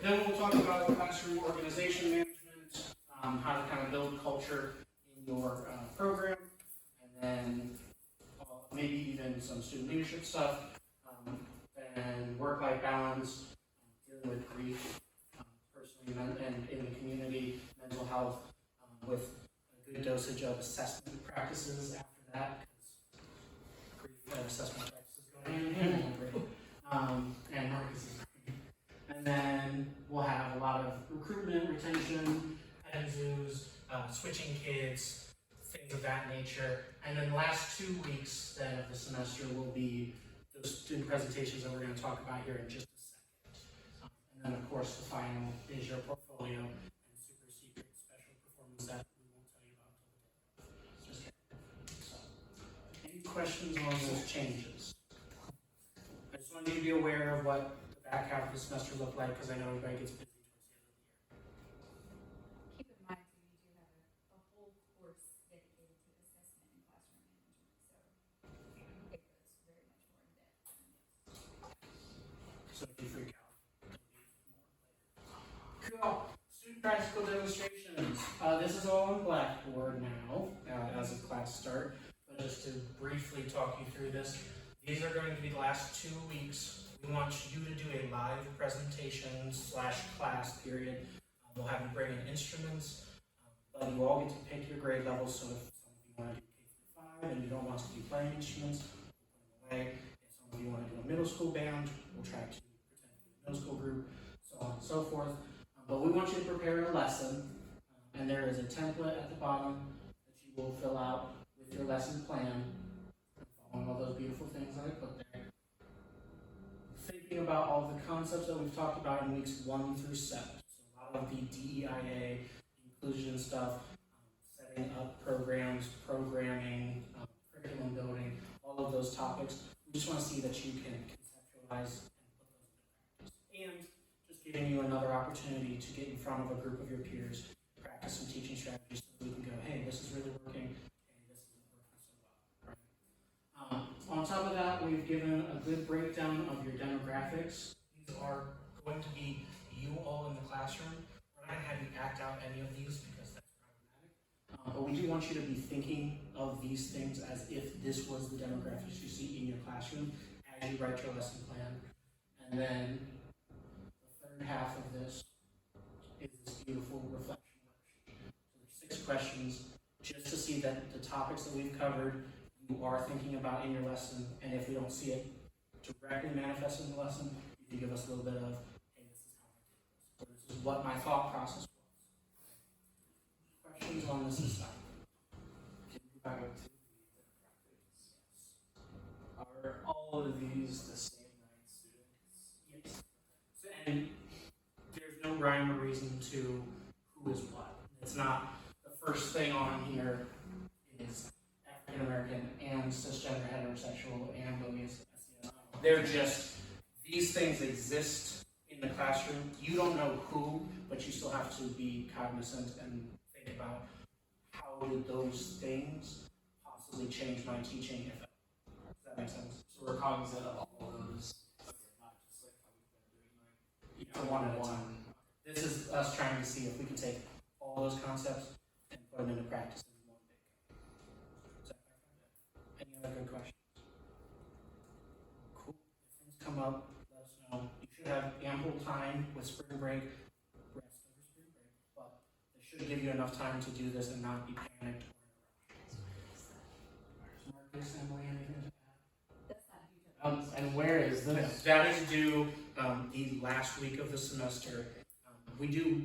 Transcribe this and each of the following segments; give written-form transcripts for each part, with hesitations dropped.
Then we'll talk about classroom organization management, how to kind of build culture in your program, and then maybe even some student leadership stuff, and work-life balance, dealing with grief, personally and in the community, mental health, with a good dosage of assessment practices after that, because grief and assessment practices go hand in hand, and Marcus is great. And then we'll have a lot of recruitment, retention, petting zoos, switching kids, things of that nature. And then the last 2 weeks then of the semester will be those student presentations that we're going to talk about here in just a second. And then of course the final is your portfolio and super secret special performance that we won't tell you about until the day. So, any questions on those changes? I just wanted you to be aware of what the back half of the semester looked like, because I know everybody gets busy towards the end of the year. Keep in mind, too, we do have a whole course dedicated to assessment and classroom management, so it goes very much more in depth than this. So if you freak out, it'll be more later. Cool. Student practical demonstrations. This is all on Blackboard now, as of class start. But just to briefly talk you through this, these are going to be the last 2 weeks. We want you to do a live presentation / class period. We'll have you bring in instruments, but you all get to pick your grade level. So if some of you want to do K-5 and you don't want to be playing instruments, we'll put them away. If some of you want to do a middle school band, we'll try to pretend to be a middle school group, so on and so forth. But we want you to prepare a lesson, and there is a template at the bottom that you will fill out with your lesson plan, following all those beautiful things that I put there. Thinking about all the concepts that we've talked about in weeks 1 through 7. So a lot of the DEIA, inclusion stuff, setting up programs, programming, curriculum building, all of those topics. We just want to see that you can conceptualize and put those into practice. And just giving you another opportunity to get in front of a group of your peers, practice some teaching strategies so we can go, hey, this is really working, hey, this isn't working so well, right? On top of that, we've given a good breakdown of your demographics. These are going to be you all in the classroom. We're not going to have you act out any of these because that's problematic. But we do want you to be thinking of these things as if this was the demographics you see in your classroom as you write your lesson plan. And then the third half of this is this beautiful reflection worksheet. So there's 6 questions just to see that the topics that we've covered you are thinking about in your lesson, and if we don't see it directly manifest in the lesson, you can give us a little bit of, hey, this is how I did this, or this is what my thought process was. Questions on this aside? Can you back up to the demographics? Are all of these the same 9 students? Yes. So, and there's no rhyme or reason to who is what. It's not the first thing on here is African American and cisgender heterosexual and bogus. They're just, these things exist in the classroom. You don't know who, but you still have to be cognizant and think about how did those things possibly change my teaching, if that, does that make sense? So we're cognizant of all of those. Okay, not just like how we've been doing Yeah, one at one. This is us trying to see if we can take all those concepts and put them into practice in one big go. Does that clarify? Any other good questions? Cool. If things come up, let us know. You should have ample time with spring break, rest over spring break, but it should give you enough time to do this and not be panicked or in a rush. Marcus, Emily, anything to add? That's not due to And where is this? That is due the last week of the semester. We do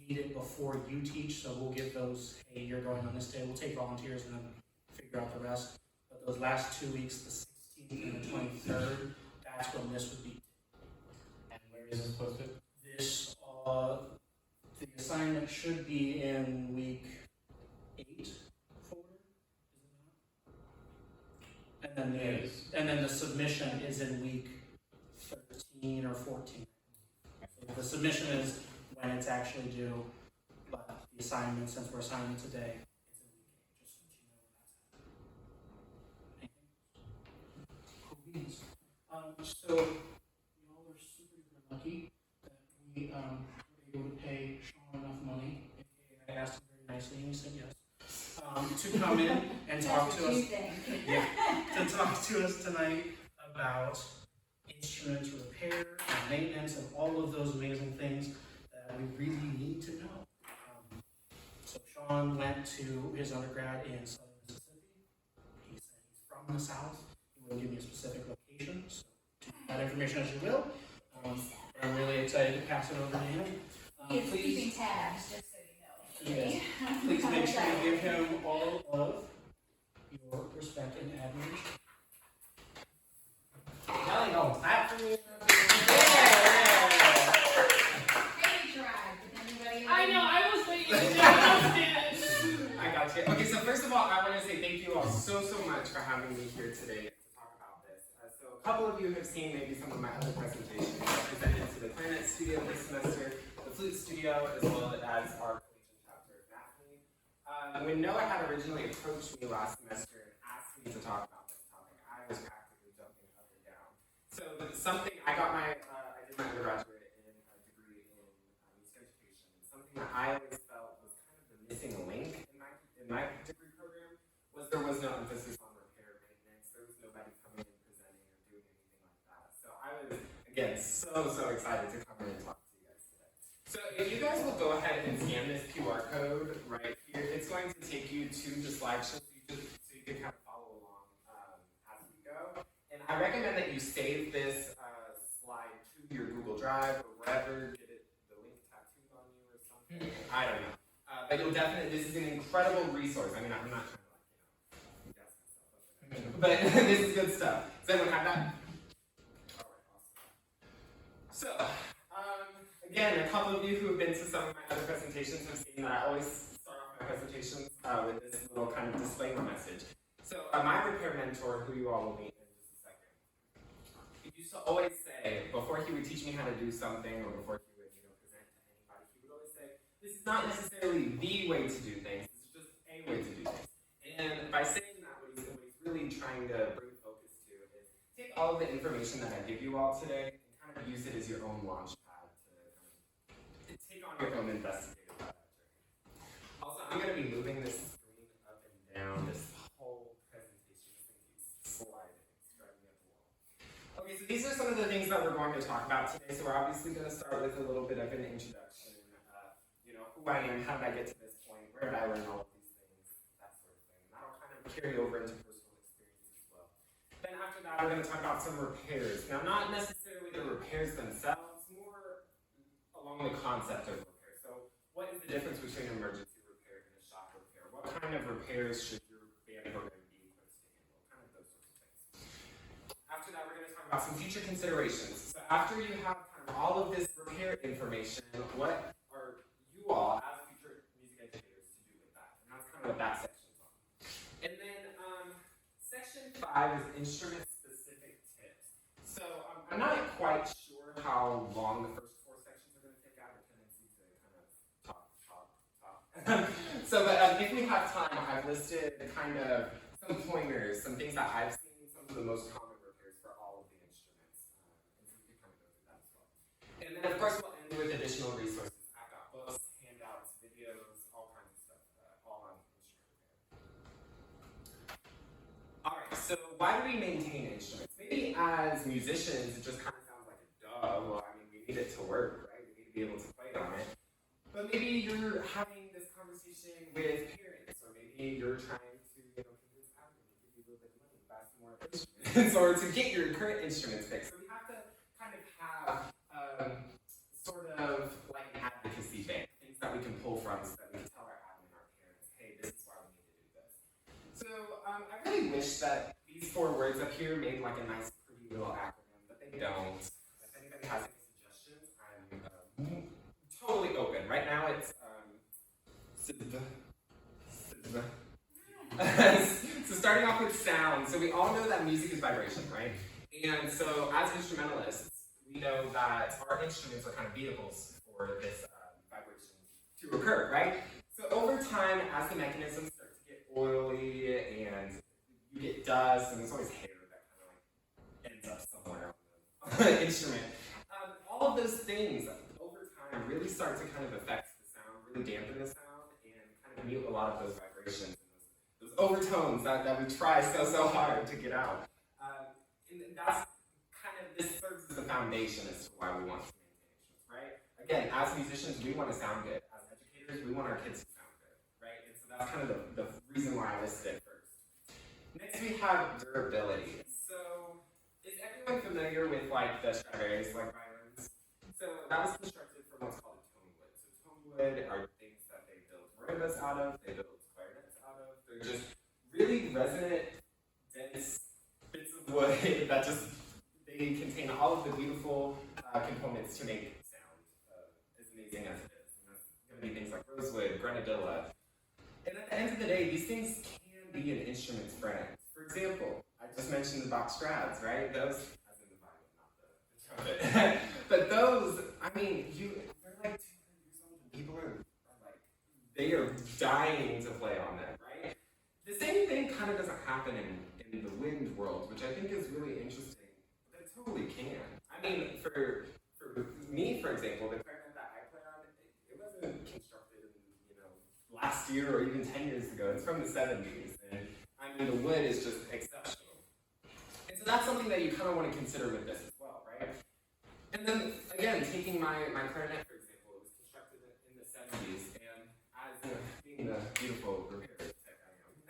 need it before you teach, so we'll give those, hey, you're going on this day. We'll take volunteers and then figure out the rest. But those last 2 weeks, the 16th and the 23rd, that's when this would be. And where is this posted? This, the assignment should be in week 8 forward, is it not? And then the submission is in week 13 or 14. So the submission is when it's actually due, but the assignment, since we're assigning it today, it's in week 8, just so that you know when that's happening. Anything? Cool beans. So, y'all are lucky that we were able to pay Sean enough money. I asked him very nicely, and he said yes. To come in and talk That's to what us. you think. Yeah, to talk to us tonight about instrument repair and maintenance and all of those amazing things that we really need to know. So Sean went to his undergrad in southern Mississippi. He said he's from the South. He wouldn't give me a specific location, so take that information as you will. I'm really excited to pass it over to him. He's Please, keeping tabs, just so you know. yes, please make sure you give him all of your respect and admiration. Now you don't clap for me. Maybe tried, but anybody else? I know, I was waiting to do it. I got you. Okay, so first of all, I want to say thank you all so much for having me here today to talk about this. So a couple of you have seen maybe some of my other presentations. I presented to the Clarinet Studio this semester, the Flute Studio, as well as our collegiate chapter of NAFNI. When Noah had originally approached me last semester and asked me to talk about this topic, I was practically jumping up and down. So something, I did my undergraduate in a degree in music education. Something that I always felt was kind of the missing link in my degree program was there was no emphasis on repair maintenance. There was nobody coming in presenting or doing anything like that. So I was, again, so excited to come in and talk to you guys today. So if you guys will go ahead and scan this QR code right here, it's going to take you to the slideshow so you can kind of follow along as we go. And I recommend that you save this slide to your Google Drive or wherever, get the link tattooed on you or something. I don't know. But you'll definitely, this is an incredible resource. I mean, I'm not trying to gas myself up, but this is good stuff. Does everyone have that? All right, awesome. So, again, a couple of you who have been to some of my other presentations have seen that I always start off my presentations with this little kind of disclaimer message. So, my repair mentor, who you all will meet in just a second, he used to always say, before he would teach me how to do something or before he would present to anybody, he would always say, this is not necessarily the way to do things, this is just a way to do things. And by saying that, what he's really trying to bring focus to is take all of the information that I give you all today and kind of use it as your own launch pad to kind of take on your own investigative journey. Also, I'm going to be moving this screen up and down this whole presentation. This thing keeps sliding. It's driving me up the wall. Okay, so these are some of the things that we're going to talk about today. So we're obviously going to start with a little bit of an introduction. Who I am, how did I get to this point, where did I learn all of these things, that sort of thing. And that'll kind of carry over into personal experience as well. Then after that, we're going to talk about some repairs. Now, not necessarily the repairs themselves, more along the concept of repair. So what is the difference between emergency repair and a shock repair? What kind of repairs should your band program be equipped to handle? Kind of those sorts of things. After that, we're going to talk about some future considerations. So after you have kind of all of this repair information, what you all as future music educators to do with that. And that's kind of what that section's on. And then section 5 is instrument-specific tips. So I'm not quite sure how long the first 4 sections are going to take. I have a tendency to kind of talk. So, but if we have time, I've listed kind of some pointers, some things that I've seen, some of the most common repairs for all of the instruments. And so we can kind of go through that as well. And then, of course, we'll end with additional resources. So why do we maintain instruments? Maybe as musicians, it just kind of sounds like a duh. Well, I mean, we need it to work, right? We need to be able to play on it. But maybe you're having this conversation with parents, or maybe you're trying to, convince admin to give you a little bit of money to buy some more instruments, or to get your current instruments fixed. So we have to kind of have sort of like an advocacy bank, things that we can pull from, so that we can tell our admin, our parents, hey, this is why we need to do this. So I really wish that these 4 words up here made like a nice, pretty little acronym, but they don't. If anybody has any suggestions, I'm totally open. Right now it's so starting off with sound. So we all know that music is vibration, right? And so as instrumentalists, we know that our instruments are kind of vehicles for this vibration to occur, right? So over time, as the mechanisms start to get oily and you get dust, and there's always hair that kind of like ends up somewhere on the instrument. All of of those things over time really start to kind of affect the sound, really dampen the sound, and kind of mute a lot of those vibrations and those overtones that we try so hard to get out. And that's kind of, this serves as the foundation as to why we want to maintain instruments, right? Again, as musicians, we want to sound good. As educators, we want our kids to sound good, right? And so that's kind of the reason why I listed it first. Next, we have durability. So, is everyone familiar with like the Stradivarius like violins? So that was constructed from what's called a tone wood. So tone wood are things that they build marimbas out of, they build clarinets out of. They're just really resonant, dense bits of wood that just, they contain all of the beautiful components to make sound as amazing as it is. And that's going to be things like rosewood, grenadilla. And at the end of the day, these things can be an instrument's friend. For example, I just mentioned the Bach Strads, right? Those, as in the violin, not the trumpet. But those, I mean, they're like 200 years old and people are like, they are dying to play on them, right? The same thing kind of doesn't happen in the wind world, which I think is really interesting, but it totally can. I mean, for me, for example, the clarinet that I play on, it wasn't constructed last year or even 10 years ago. It's from the 70s, and I mean, the wood is just exceptional. And so that's something that you kind of want to consider with this as well, right? And then, again, taking my clarinet, for example, it was constructed in the 70s, and as being the beautiful repair tech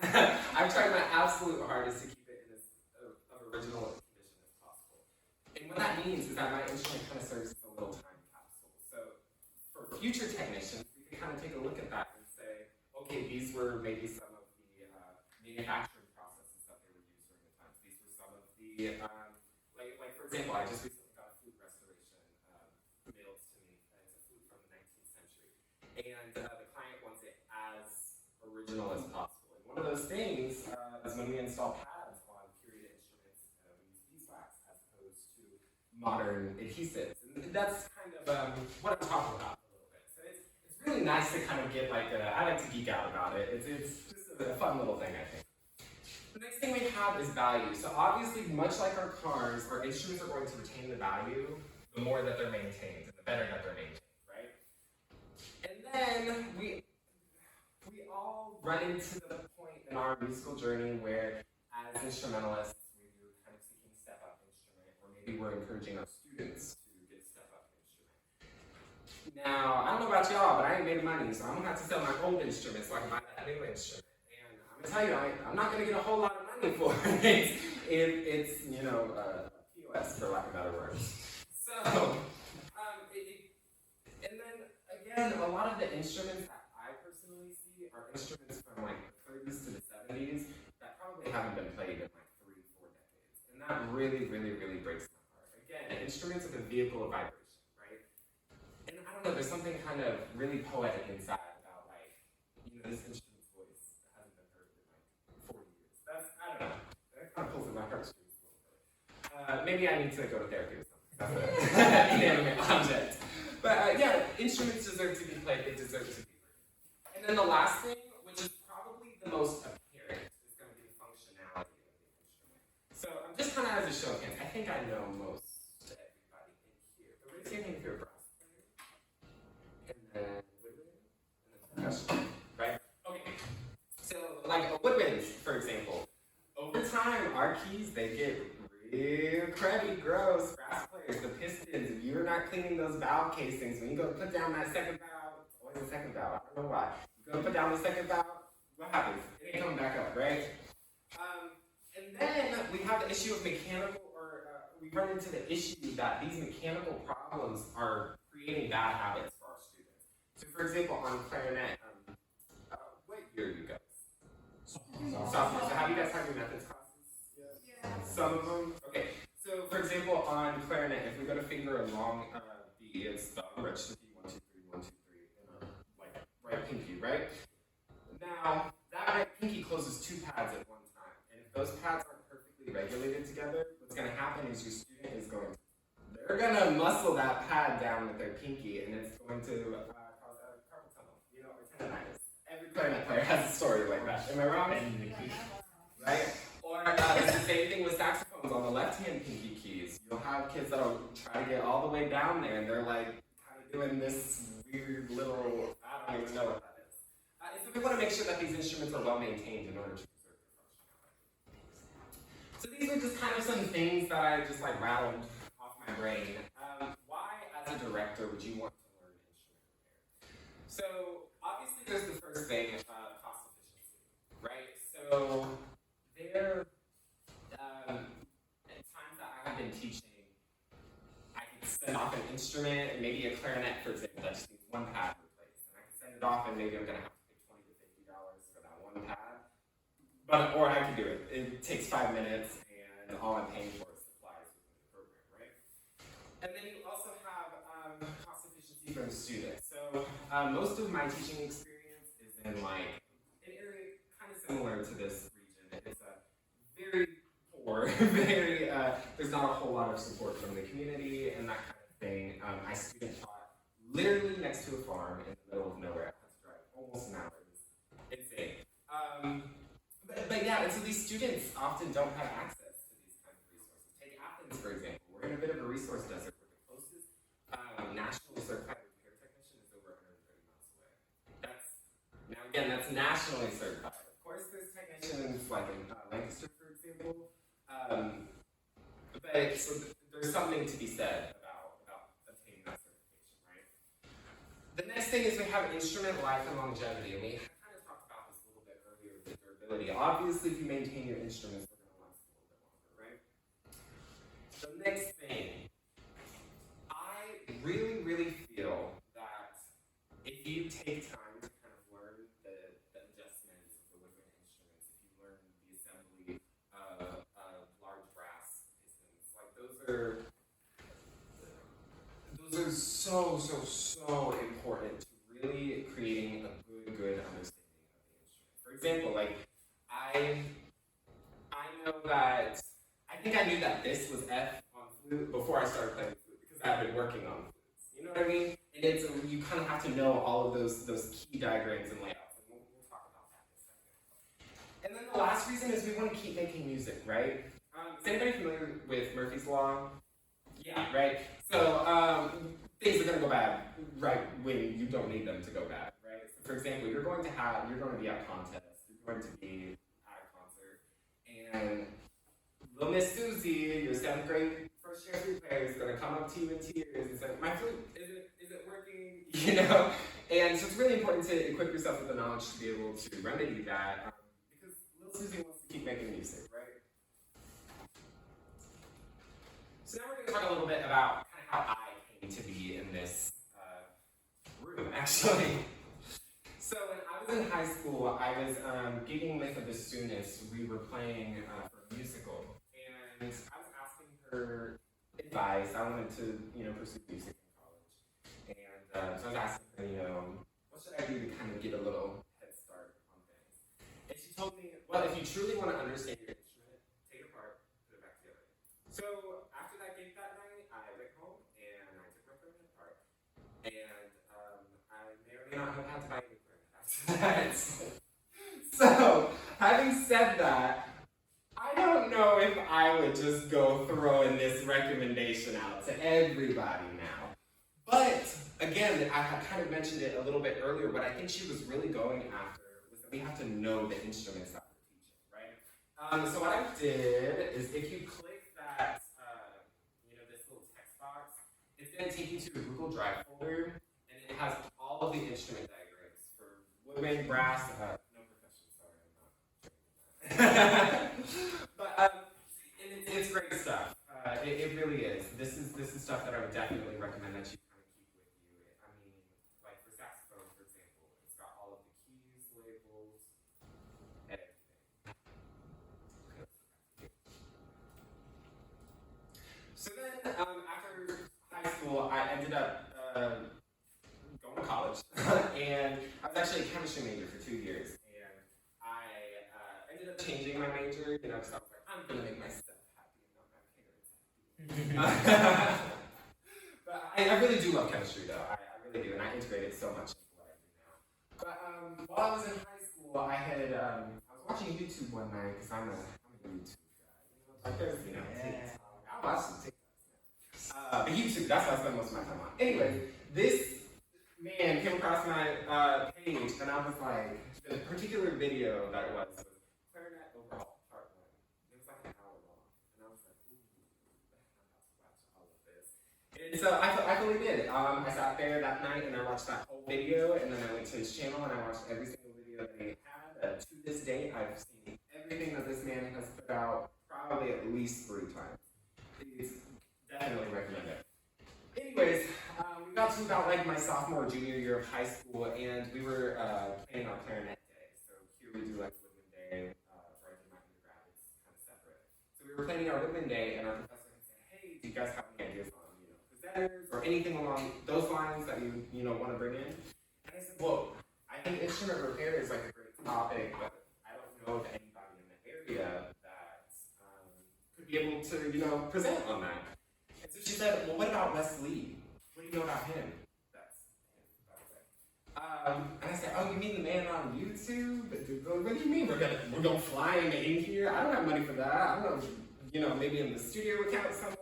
I am, I've tried my absolute hardest to keep it in as original condition as possible. And what that means is that my instrument kind of serves as a little time capsule. So for future technicians, we can kind of take a look at that and say, okay, these were maybe some of the manufacturing processes that they would use during the times. These were some of the, like for example, I just recently got a flute restoration mailed to me. It's a flute from the 19th century. And the client wants it as original as possible. And one of those things is when we install pads on period instruments, we use beeswax as opposed to modern adhesives. And that's kind of what I'm talking about a little bit. So it's really nice to kind of get like, I like to geek out about it. It's just a fun little thing, I think. The next thing we have is value. So obviously, much like our cars, our instruments are going to retain the value the more that they're maintained, and the better that they're maintained, right? And then we all run into the point in our musical journey where, as instrumentalists, we're kind of seeking step-up instrument, or maybe we're encouraging our students to get step-up instrument. Now, I don't know about y'all, but I ain't made money, so I'm gonna have to sell my old instrument so I can buy that new instrument. And I'm gonna tell you, I'm not gonna get a whole lot of money for it if it's, POS, for lack of better words. So, and then again, a lot of the instruments that I personally see are instruments from like the 30s to the 70s that probably haven't been played in like 3-4 decades. And that really, really, really breaks my heart. Again, instruments are the vehicle of vibration, right? And I don't know, there's something kind of really poetic inside about like, this instrument's voice hasn't been heard in like 40 years. I don't know, that kind of pulls at my heartstrings a little bit. Maybe I need to go to therapy or something. That's an inanimate object. But yeah, instruments deserve to be played, they deserve to be heard. And then the last thing, which is probably the most apparent, is going to be the functionality of the instrument. So just kind of as a show of hands, I think I know most everybody in here. But raise your hand if you're a brass player. And then woodwind, and then percussion, right? Okay. So like a woodwind, for example, over time, our keys, they get real cruddy, gross. Brass players, the pistons, if you're not cleaning those valve casings, when you go put down that second valve, it's always the second valve, I don't know why. You go put down the second valve, what happens? It ain't coming back up, right? And then we have the issue of mechanical, we run into the issue that these mechanical problems are creating bad habits for our students. So for example, on clarinet, what year are you guys? Sophomore. So have you guys had your methods classes? Yeah. Some of them? Okay. So for example, on clarinet, if we go to finger along the it's thumb, register key 1 2 3 1 2 3, and like right pinky, right? Now that right pinky closes 2 pads at one time, and if those pads aren't perfectly regulated together, what's going to happen is your student is they're going to muscle that pad down with their pinky, and it's going to cause a carpal tunnel, or tendonitis. Every clarinet player has a story like that. Am I wrong? Right? Or it's the same thing with saxophones on the left-hand pinky keys. you'll have kids that'll try to get all the way down there, and they're like kind of doing this weird little, I don't even know what that is. And so we want to make sure that these instruments are well maintained in order to preserve their functionality. So these are just kind of some things that I just like rattled off my brain. Why, as a director, would you want to learn instrument repair? So obviously, there's the first thing, cost efficiency, right? So there, at times that I have been teaching, I can send off an instrument, maybe a clarinet, for example, that just needs one pad replaced, and I can send it off, and maybe I'm going to have to pay $20 to $50 for that one pad. Or I can do it. It takes 5 minutes, and all I'm paying for is supplies within the program, right? And then you also have cost efficiency from students. So most of my teaching experience is in like an area kind of similar to this region. It's very poor, very there's not a whole lot of support from the community and that kind of thing. I student taught literally next to a farm in the middle of nowhere. I had to drive almost an hour. It was insane. But yeah, and so these students often don't have access to these kinds of resources. Take Athens, for example. We're in a bit of a resource desert where the closest nationally certified repair technician is over 130 miles away. Now again, that's nationally certified. Of course, there's technicians like in Lancaster, for example. But so there's something to be said about obtaining that certification, right? The next thing is we have instrument life and longevity, and we kind of talked about this a little bit earlier with durability. Obviously, if you maintain your instruments, they're going to last a little bit longer, right? The next thing, I really, really feel that if you take time to kind of learn the adjustments of the woodwind instruments, if you learn the assembly of large brass pistons, like those are so important to really creating a good understanding of the instrument. For example, like I know that I think I knew that this was F on flute before I started playing flute because I've been working on flutes. You know what I mean? And it's you kind of have to know all of those key diagrams and layouts, and we'll talk about that in a second. And then the last reason is we want to keep making music, right? Is anybody familiar with Murphy's Law? Yeah, right? So things are going to go bad right when you don't need them to go bad, right? So for example, you're going to be at contests, you're going to be at a concert, and little Miss Susie, your 7th grade first year flute player, is going to come up to you in tears and say, "My flute isn't working," you know? And so it's really important to equip yourself with the knowledge to be able to remedy that, because little Susie wants to keep making music, right? So now we're going to talk a little bit about kind of how I came to be in this room, actually. So when I was in high school, I was gigging with a bassoonist. We were playing for a musical, and I was asking her advice. I wanted to, pursue music in college, and so I was asking her, what should I do to kind of get a little head start on things? And she told me, well, if you truly want to understand your instrument, take it apart, put it back together. So after that gig that night, I went home and I took my clarinet apart, and I may or may not have had to buy a new clarinet after that. So, having said that, I don't know if I would just go throwing this recommendation out to everybody now. But again, I had kind of mentioned it a little bit earlier. What I think she was really going after was that we have to know the instruments that we're teaching, right? So what I did is, if you click that, this little text box, it's going to take you to a Google Drive folder, and it has all of the instrument diagrams for woodwind, brass. No percussion, sorry, I'm not. But it's great stuff. It really is. This is stuff that I would definitely recommend that you kind of keep with you. I mean, like for saxophone, for example, it's got all of the keys, labels, everything. So then, after high school, I ended up going to college, and I was actually a chemistry major for 2 years. And I ended up changing my major, because I was like, I'm gonna make myself happy and not my parents happy. But I really do love chemistry, though. I really do, and I integrate it so much into what I do now. But while I was in high school, I was watching YouTube one night because I'm a YouTube guy. Like there's TikTok. I watch some TikToks. YouTube, that's what I spend most of my time on. Anyways, this man came across my page, and I was like, the particular video that it was Clarinet Overhaul Part 1. It was like an hour long, and I was like, ooh, I'm about to watch all of this. And so I fully did. I sat there that night, and I watched that whole video, and then I went to his channel, and I watched every single video that he had. To this day, I've seen everything that this man has put out probably at least 3 times. Please definitely recommend it. Anyways, we got to about like my sophomore or junior year of high school, and we were playing our clarinet day. So here we do like Woodman Day, where I did my undergrad. It's kind of separate. So we were planning our Woodman Day, and our professor had said, "Hey, do you guys have any ideas on presenters or anything along those lines that you want to bring in?" And I said, "Well, I think instrument repair is like a great topic, but I don't know of anybody in the area that could be able to present on that." And so she said, "Well, what about Wes Lee? What do you know about him?" That's him. And I said, "Oh, you mean the man on YouTube? What do you mean we're gonna fly him in here? I don't have money for that. I don't know, maybe in the studio account somewhere."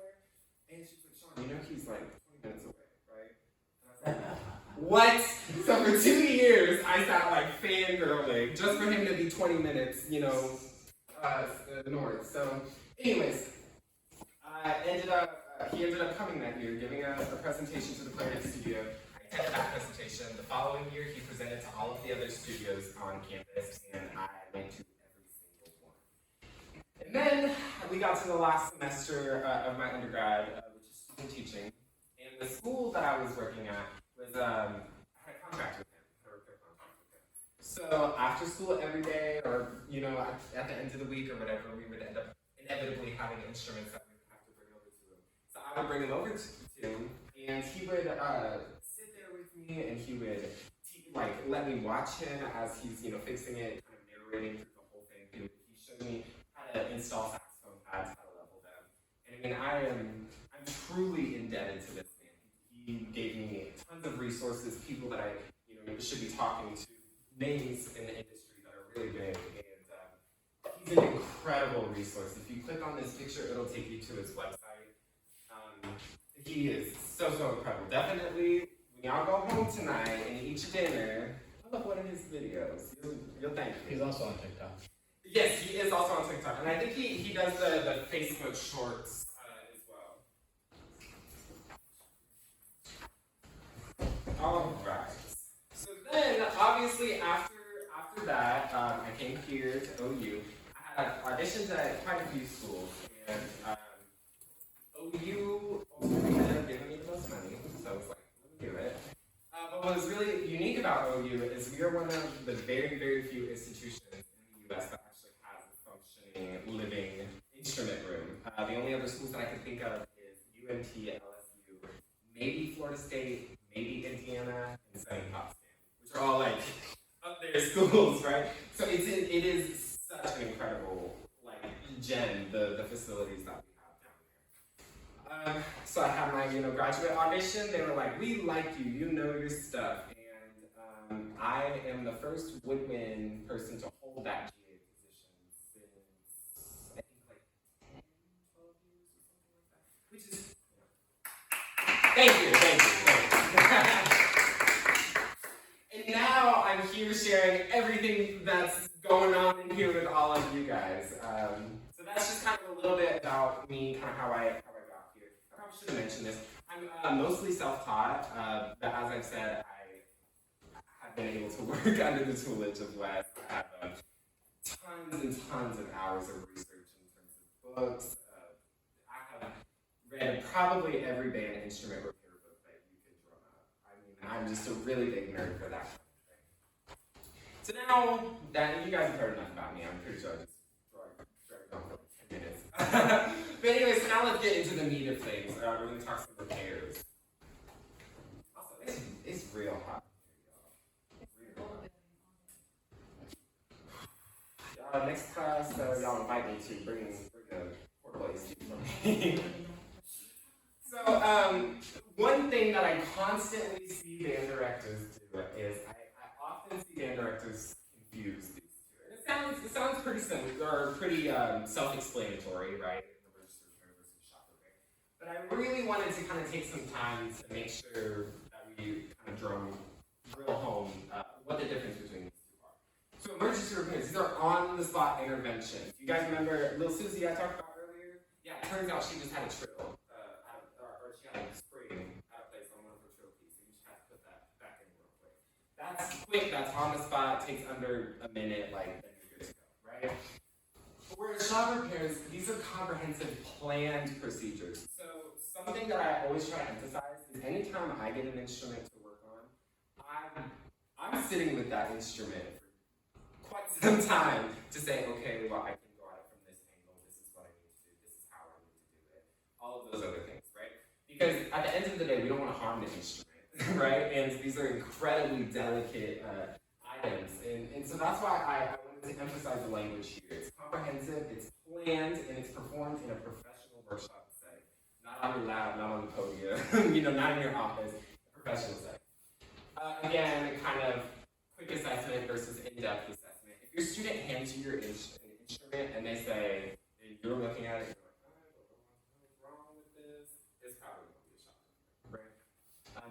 And she's like, "Sean, he's like 20 minutes away, right?" And I was like, "What?" So for 2 years, I sat like fangirling just for him to be 20 minutes, north. So, anyways, he ended up coming that year, giving a presentation to the Clarinet Studio. I attended that presentation. The following year, he presented to all of the other studios on campus, and I went to every single one. And then we got to the last semester of my undergrad, which is student teaching. And the school that I was working at was, I had a contract with him, So after school every day, or, at the end of the week or whatever, we would end up inevitably having instruments that we would have to bring over to him. So I would bring him over to him, and he would sit there with me, and he would let me watch him as he's fixing it, kind of narrating through the whole thing. He showed me how to install saxophone pads, how to level them, and I'm truly indebted to this man. He gave me tons of resources, people that I should be talking to, names in the industry that are really big, and he's an incredible resource. If you click on this picture, it'll take you to his website. He is so incredible. Definitely, when y'all go home tonight and eat your dinner, look one of his videos. You'll thank me. He's also on TikTok. Yes, he is also on TikTok, and I think he does the Facebook Shorts as well. All right. So then, obviously, after that, I came here to OU. I had auditioned at quite a few schools, and OU ultimately ended up giving me the most money, so I was like, let me do it. But what was really unique about OU is we are one of the very, very few institutions in the U.S. that actually has a functioning, living instrument room. The only other schools that I can think of is UNT, LSU, maybe Florida State, maybe Indiana, and Sunny Hopkins, which are all like up there schools, right? So it is such an incredible gem, the facilities that we have down there. So I had my graduate audition. They were like, "We like you, you know your stuff," and I am the first woodwind person to hold that GA position since I think 10, 12 years or something like that. Which is thank you. And now I'm here sharing everything that's going on in here with all of you guys. So that's just kind of a little bit about me, kind of how I got here. I probably should have mentioned this. I'm mostly self-taught, but as I've said, I have been able to work under the tutelage of Wes. I have tons and tons of hours of research in terms of books. I have read probably every band instrument repair book that you can drum up. I mean, I'm just a really big nerd for that kind of thing. So now that you guys have heard enough about me, I'm pretty sure I just dragged on for like 10 minutes. But anyway, so now let's get into the meat of things. We're going to talk some repairs. Also, it's real hot here, y'all. Real. Next class, y'all invite me to bring a portable AC for me. So, one thing that I constantly see band directors do is I often see band directors confuse these two. And it sounds pretty simple or pretty self-explanatory, right? But I really wanted to kind of take some time to make sure that we kind of drum real home what the difference between these two are. So emergency repairs, these are on-the-spot interventions. You guys remember Little Susie I talked about earlier? Yeah, it turns out she just had a trill, or she had a spring out of place on one of her trill keys, so you just have to put that back in real quick. That's quick, that's on the spot, takes under a minute, like, then you're good to go, right? Whereas shock repairs, these are comprehensive, planned procedures. So something that I always try to emphasize is anytime I get an instrument to work on, I'm sitting with that instrument for quite some time to say, okay, well, I can go at it from this angle, this is what I need to do, this is how I need to do it, all of those other things, right? Because at the end of the day, we don't want to harm the instrument, right? And these are incredibly delicate items. And so that's why I wanted to emphasize the language here. It's comprehensive, it's planned, and it's performed in a professional workshop setting. Not on your lab, not on the podium, not in your office, a professional setting. Again, kind of quick assessment versus in-depth assessment. If your student hands you an instrument and they say, and you're looking at it, you're like, I don't know what's wrong with this, it's probably going to be a shock, right?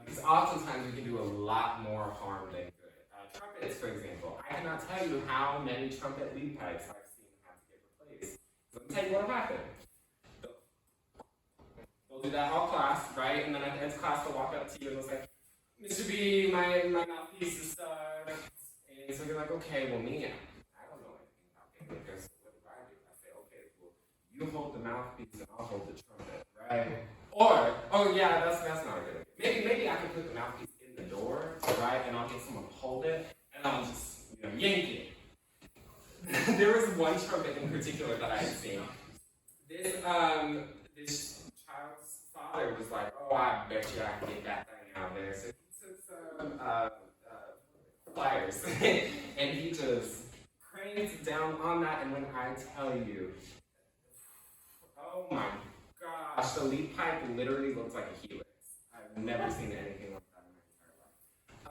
Because oftentimes we can do a lot more harm than good. Trumpets, for example. I cannot tell you how many trumpet lead pipes I've seen have to get replaced. So let me tell you what will happen. They'll do that all class, right? And then at the end of class, they'll walk up to you and they'll say, Mr. B, my mouthpiece is stuck. And so you're like, okay, well, me, I don't know anything about gangmakers, so what do? I say, okay, well, you hold the mouthpiece and I'll hold the trumpet, right? Or, oh yeah, that's not a good idea. Maybe I can put the mouthpiece in the door, right? And I'll get someone to hold it, and I'll just, yank it. There was one trumpet in particular that I had seen. This child's father was like, oh, I bet you I can get that thing out there. So he took some pliers, and he just cranked down on that, and when I tell you, oh my gosh, the lead pipe literally looks like a helix. I've never seen anything like that in my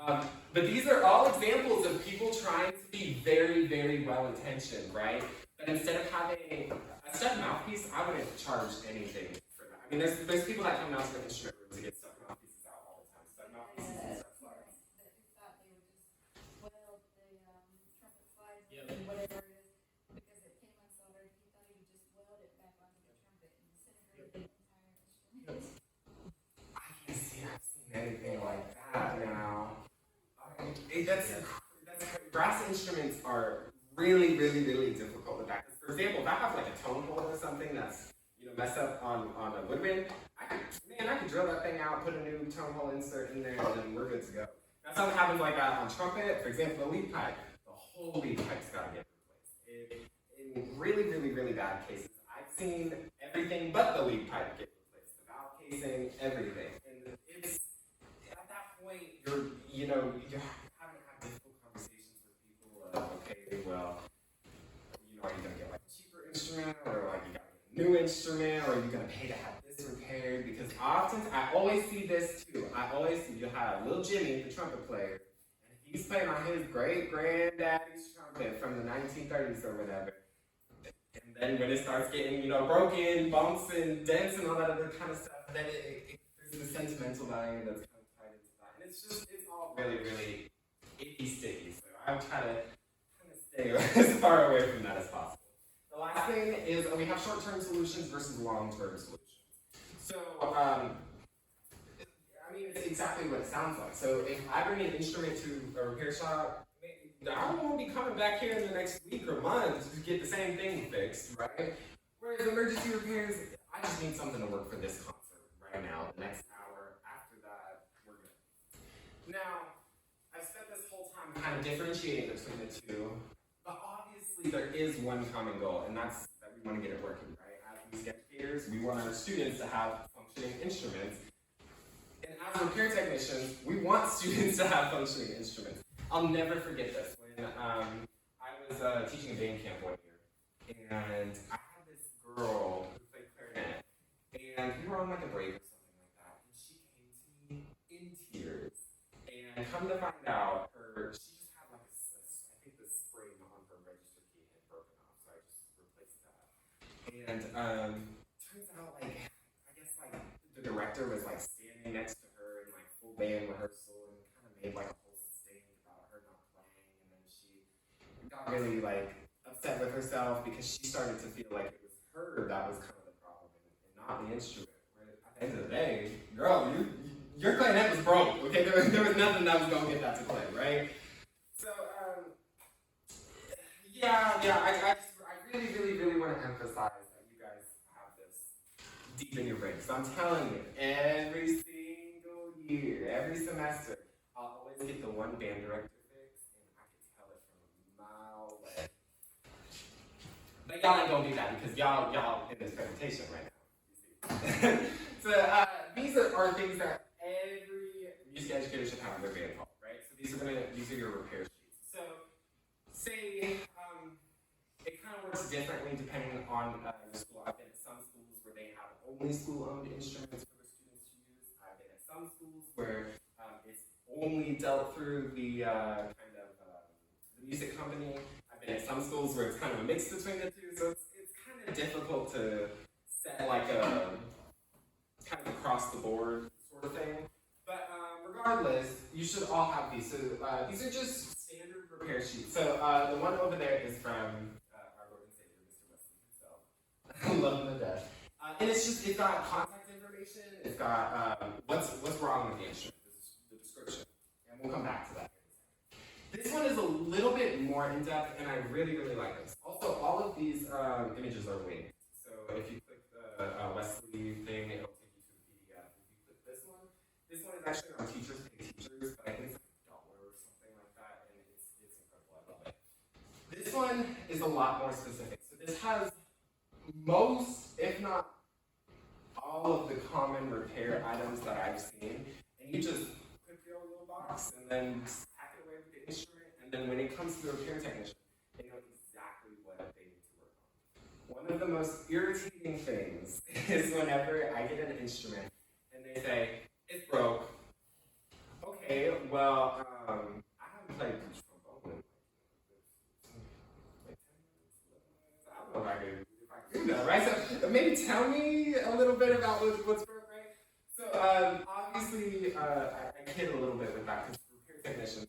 entire life. But these are all examples of people trying to be very, very well-intentioned, right? But instead of having a stuck mouthpiece, I wouldn't charge anything for that. I mean, there's people that come out to the instrument room to get stuck mouthpieces out all the time. Stuck mouthpieces and stuff like that. That who thought they would just weld the trumpet slides Yeah. and whatever it is, because it came unsoldered, he thought he would just weld it back onto the trumpet and disintegrate the entire instrument. I can't see I've seen anything like that now. Brass instruments are really, really, really difficult with that. For example, if I have like a tone hole or something that's messed up on a woodwind, I could drill that thing out, put a new tone hole insert in there, and then we're good to go. Now something happens like that on trumpet, for example, the lead pipe, the whole lead pipe's got to get replaced. In really, really, really bad cases, I've seen everything but the lead pipe get replaced. The valve casing, everything. And it's at that point you're having to have difficult conversations with people of, okay, well, are you gonna get like a cheaper instrument, or like you got a new instrument, or are you gonna pay to have this repaired? Because often, I always see this too. You'll have little Jimmy, the trumpet player, and he's playing on his great granddaddy's trumpet from the 1930s or whatever. And then when it starts getting, broken, bumps and dents and all that other kind of stuff, then there's the sentimental value that's kind of tied into that. And it's all really, really icky sticky. So I would try to kind of stay as far away from that as possible. The last thing is we have short-term solutions versus long-term solutions. So, it's exactly what it sounds like. So if I bring an instrument to a repair shop, I won't be coming back here in the next week or month to get the same thing fixed, right? Whereas emergency repairs, I just need something to work for this concert right now, the next hour. After that, we're good. Now, I've spent this whole time kind of differentiating between the two, but obviously there is one common goal, and that's that we want to get it working, right? As music educators, we want our students to have functioning instruments. And as repair technicians, we want students to have functioning instruments. I'll never forget this. When I was teaching a band camp one year, and I had this girl who played clarinet, and we were on like a break or something like that, and she came to me in tears. And come to find out, she just had like I think the spring on her register key had broken off, so I just replaced that. And turns out, I guess the director was like standing next to her in like full band rehearsal and kind of made like a whole stink about her not playing, and then she got really like upset with herself because she started to feel like it was her that was kind of the problem and not the instrument. Where at the end of the day, girl, your clarinet was broke. Okay, there was nothing that was gonna get that to play, right? So I really want to emphasize that you guys have this deep in your brain. So I'm telling you, every single year, every semester, I'll always get the one band director fix, and I can tell it from a mile away. But y'all ain't gonna do that because y'all in this presentation right now. So these are things that every music educator should have in their band hall, right? So these are your repair sheets. So say it kind of works differently depending on your school. I've been at some schools where they have only school-owned instruments for their students to use. I've been at some schools where it's only dealt through the the music company. I've been at some schools where it's kind of a mix between the two. So it's kind of difficult to set like a kind of across the board sort of thing. But regardless, you should all have these. So these are just standard repair sheets. So the one over there is from our Lord and Savior, Mr. Wesley himself. I love him to death. And it's got contact information. It's got what's wrong with the instrument, the description, and we'll come back to that. This one is a little bit more in depth, and I really like this. Also, all of these images are linked. So if you click the Wesley thing, it'll take you to the PDF. If you click this one is actually on Teachers Pay Teachers, but I think it's like $1 or something like that, and it's incredible. I love it. This one is a lot more specific. So this has most, if not all of the common repair items that I've seen, and you just put your own little box and then pack it away with the instrument, and then when it comes to the repair technician, they know exactly what they need to work on. One of the most irritating things is whenever I get an instrument and they say, it's broke. Okay, well, I haven't played the trombone in like 10 minutes. I don't know if I can do that, right? So maybe tell me a little bit about what's broke, right? So obviously, I kid a little bit with that because repair technicians,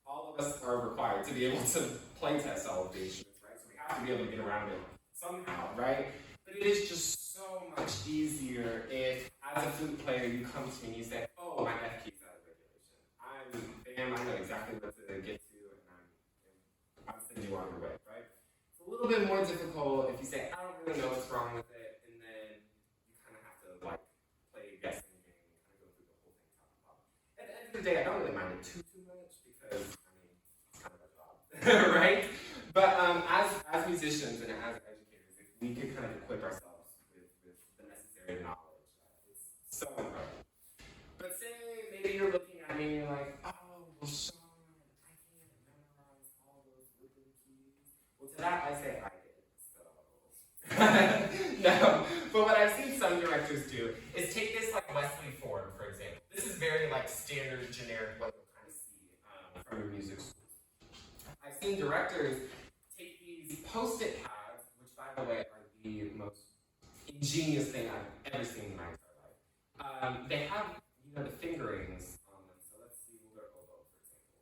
all of us are required to be able to play test all of the instruments, right? So we have to be able to get around it somehow, right? But it is just so much easier if, as a flute player, you come to me and you say, oh, my F key's out of regulation. I know exactly what to get to, and I'm sending you on your way, right? It's a little bit more difficult if you say, I don't really know what's wrong with it, and then you kind of have to, like, play a guessing game and kind of go through the whole thing top to top. At the end of the day, I don't really mind it too much because, I mean, it's kind of a job, right? But as musicians and as educators, if we could kind of equip ourselves with the necessary knowledge, it's so incredible. But say maybe you're looking at me and you're like, oh, well, Sean, I can't memorize all those rhythm keys. Well, to that I say I did. So no. But what I've seen some directors do is take this like Wesley form, for example. This is very like standard, generic, what you'll kind of see from your music school. I've seen directors take these Post-it pads, which by the way are the most ingenious thing I've ever seen in my entire life. They have, the fingerings on them. So let's see, we'll go to oboe, for example.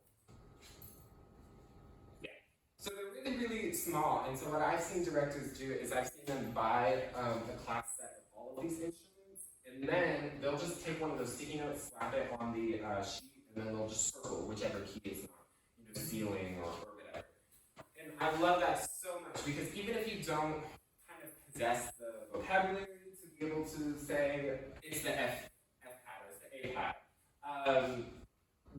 Yeah. So they're really small. And so what I've seen directors do is I've seen them buy a class set of all of these instruments, and then they'll just take one of those sticky notes, slap it on the sheet, and then they'll just circle whichever key it's not, ceiling or whatever. And I love that so much because even if you don't kind of possess the vocabulary to be able to say it's the F pad or it's the A pad,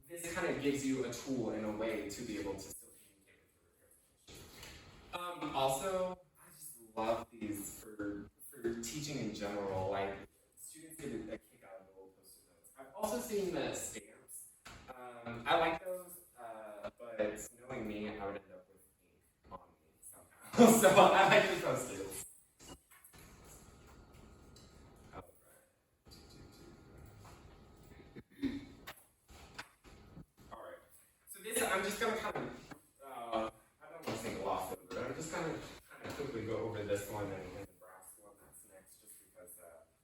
this kind of gives you a tool and a way to be able to still communicate with your repair. Also, I just love these for teaching in general. Like students get a kick out of the little Post-it notes. I've also seen the stamps. I like those. But knowing me, I would end up with ink on me somehow. So I like the Post-its. Alright. So this, I'm just going to kind of, I don't want to say gloss over, but I'm just going to kind of quickly go over this one and the brass one that's next, just because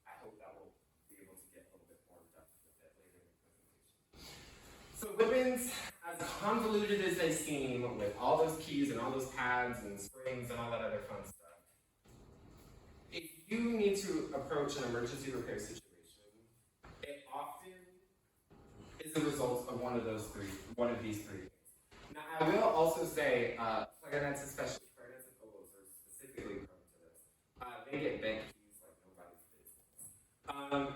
I hope that will woodbinds, as convoluted as they seem, with all those keys and all those pads and springs and all that other fun stuff, if you need to approach an emergency repair situation, it often is the result of one of these three things. Now, I will also say, clarinets, especially clarinets and oboes, are specifically prone to this. They get bent keys like nobody's business.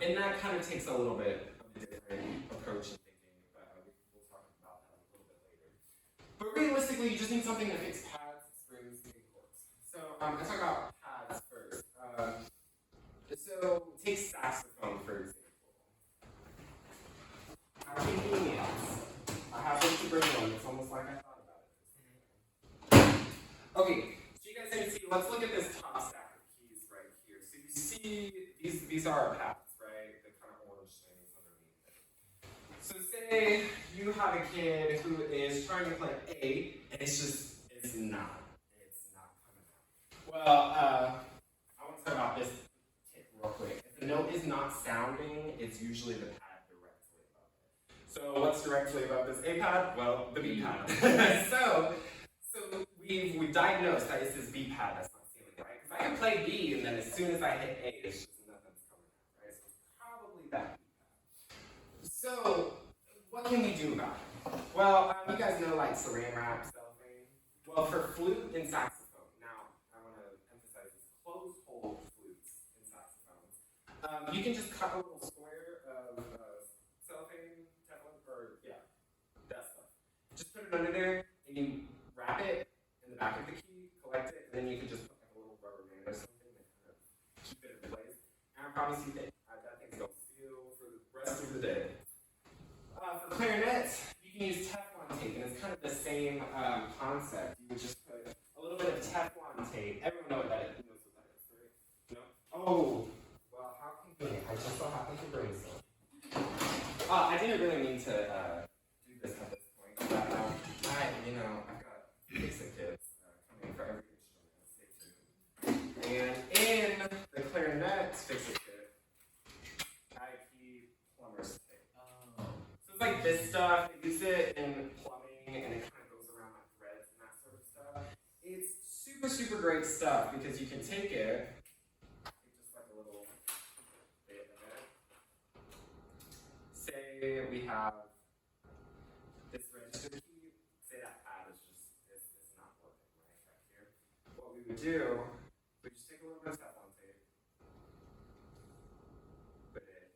And that kind of takes a little bit of a different approach in thinking, but we'll talk about that a little bit later. But realistically, you just need something that fits pads, springs, and cords. So let's talk about pads first. So take saxophone for example. How convenient. I happen to bring one. It's almost like I thought about it. Okay, so you guys can see, let's look at this top stack of keys right here. So you see, these are our pads, right? The kind of orange things underneath it. So say you have a kid who is trying to play A, and it's not coming out. Well, I want to talk about this tip real quick. If the note is not sounding, it's usually the pad directly above it. So what's directly above this A pad? Well, the B pad. so we've diagnosed that it's this B pad that's not sealing, right? Because I can play B, and then as soon as I hit A, it's just nothing's coming out, right? So it's probably that B pad. So what can we do about it? Well, you guys know like saran wrap, cellophane. Well, for flute and saxophone, now I want to emphasize this, closed hole flutes and saxophones. You can just cut a little square of cellophane, Teflon, or yeah, that stuff. Just put it under there, and you wrap it in the back of the key, collect it, and then you can just put like a little rubber band or something to kind of keep it in place. And I promise you that thing's gonna seal for the rest of the day. For clarinet, you can use Teflon tape, and it's kind of the same concept. You would just put a little bit of Teflon tape. Everyone knows what that is, right? No? Oh, well, how convenient. I just so happen to bring some. I didn't really mean to do this at this point, but I've got fix-it-kits coming for every instrument. Stay tuned. And in the clarinet fix-it-kit, I keep plumber's tape. So it's like this stuff. They use it in plumbing, and it kind of goes around like threads and that sort of stuff. It's super, super great stuff because you can take it, just like a little bit of it. Say we have this register key. Say that pad is it's not working right here. What we would do, we just take a little bit of Teflon tape, put it,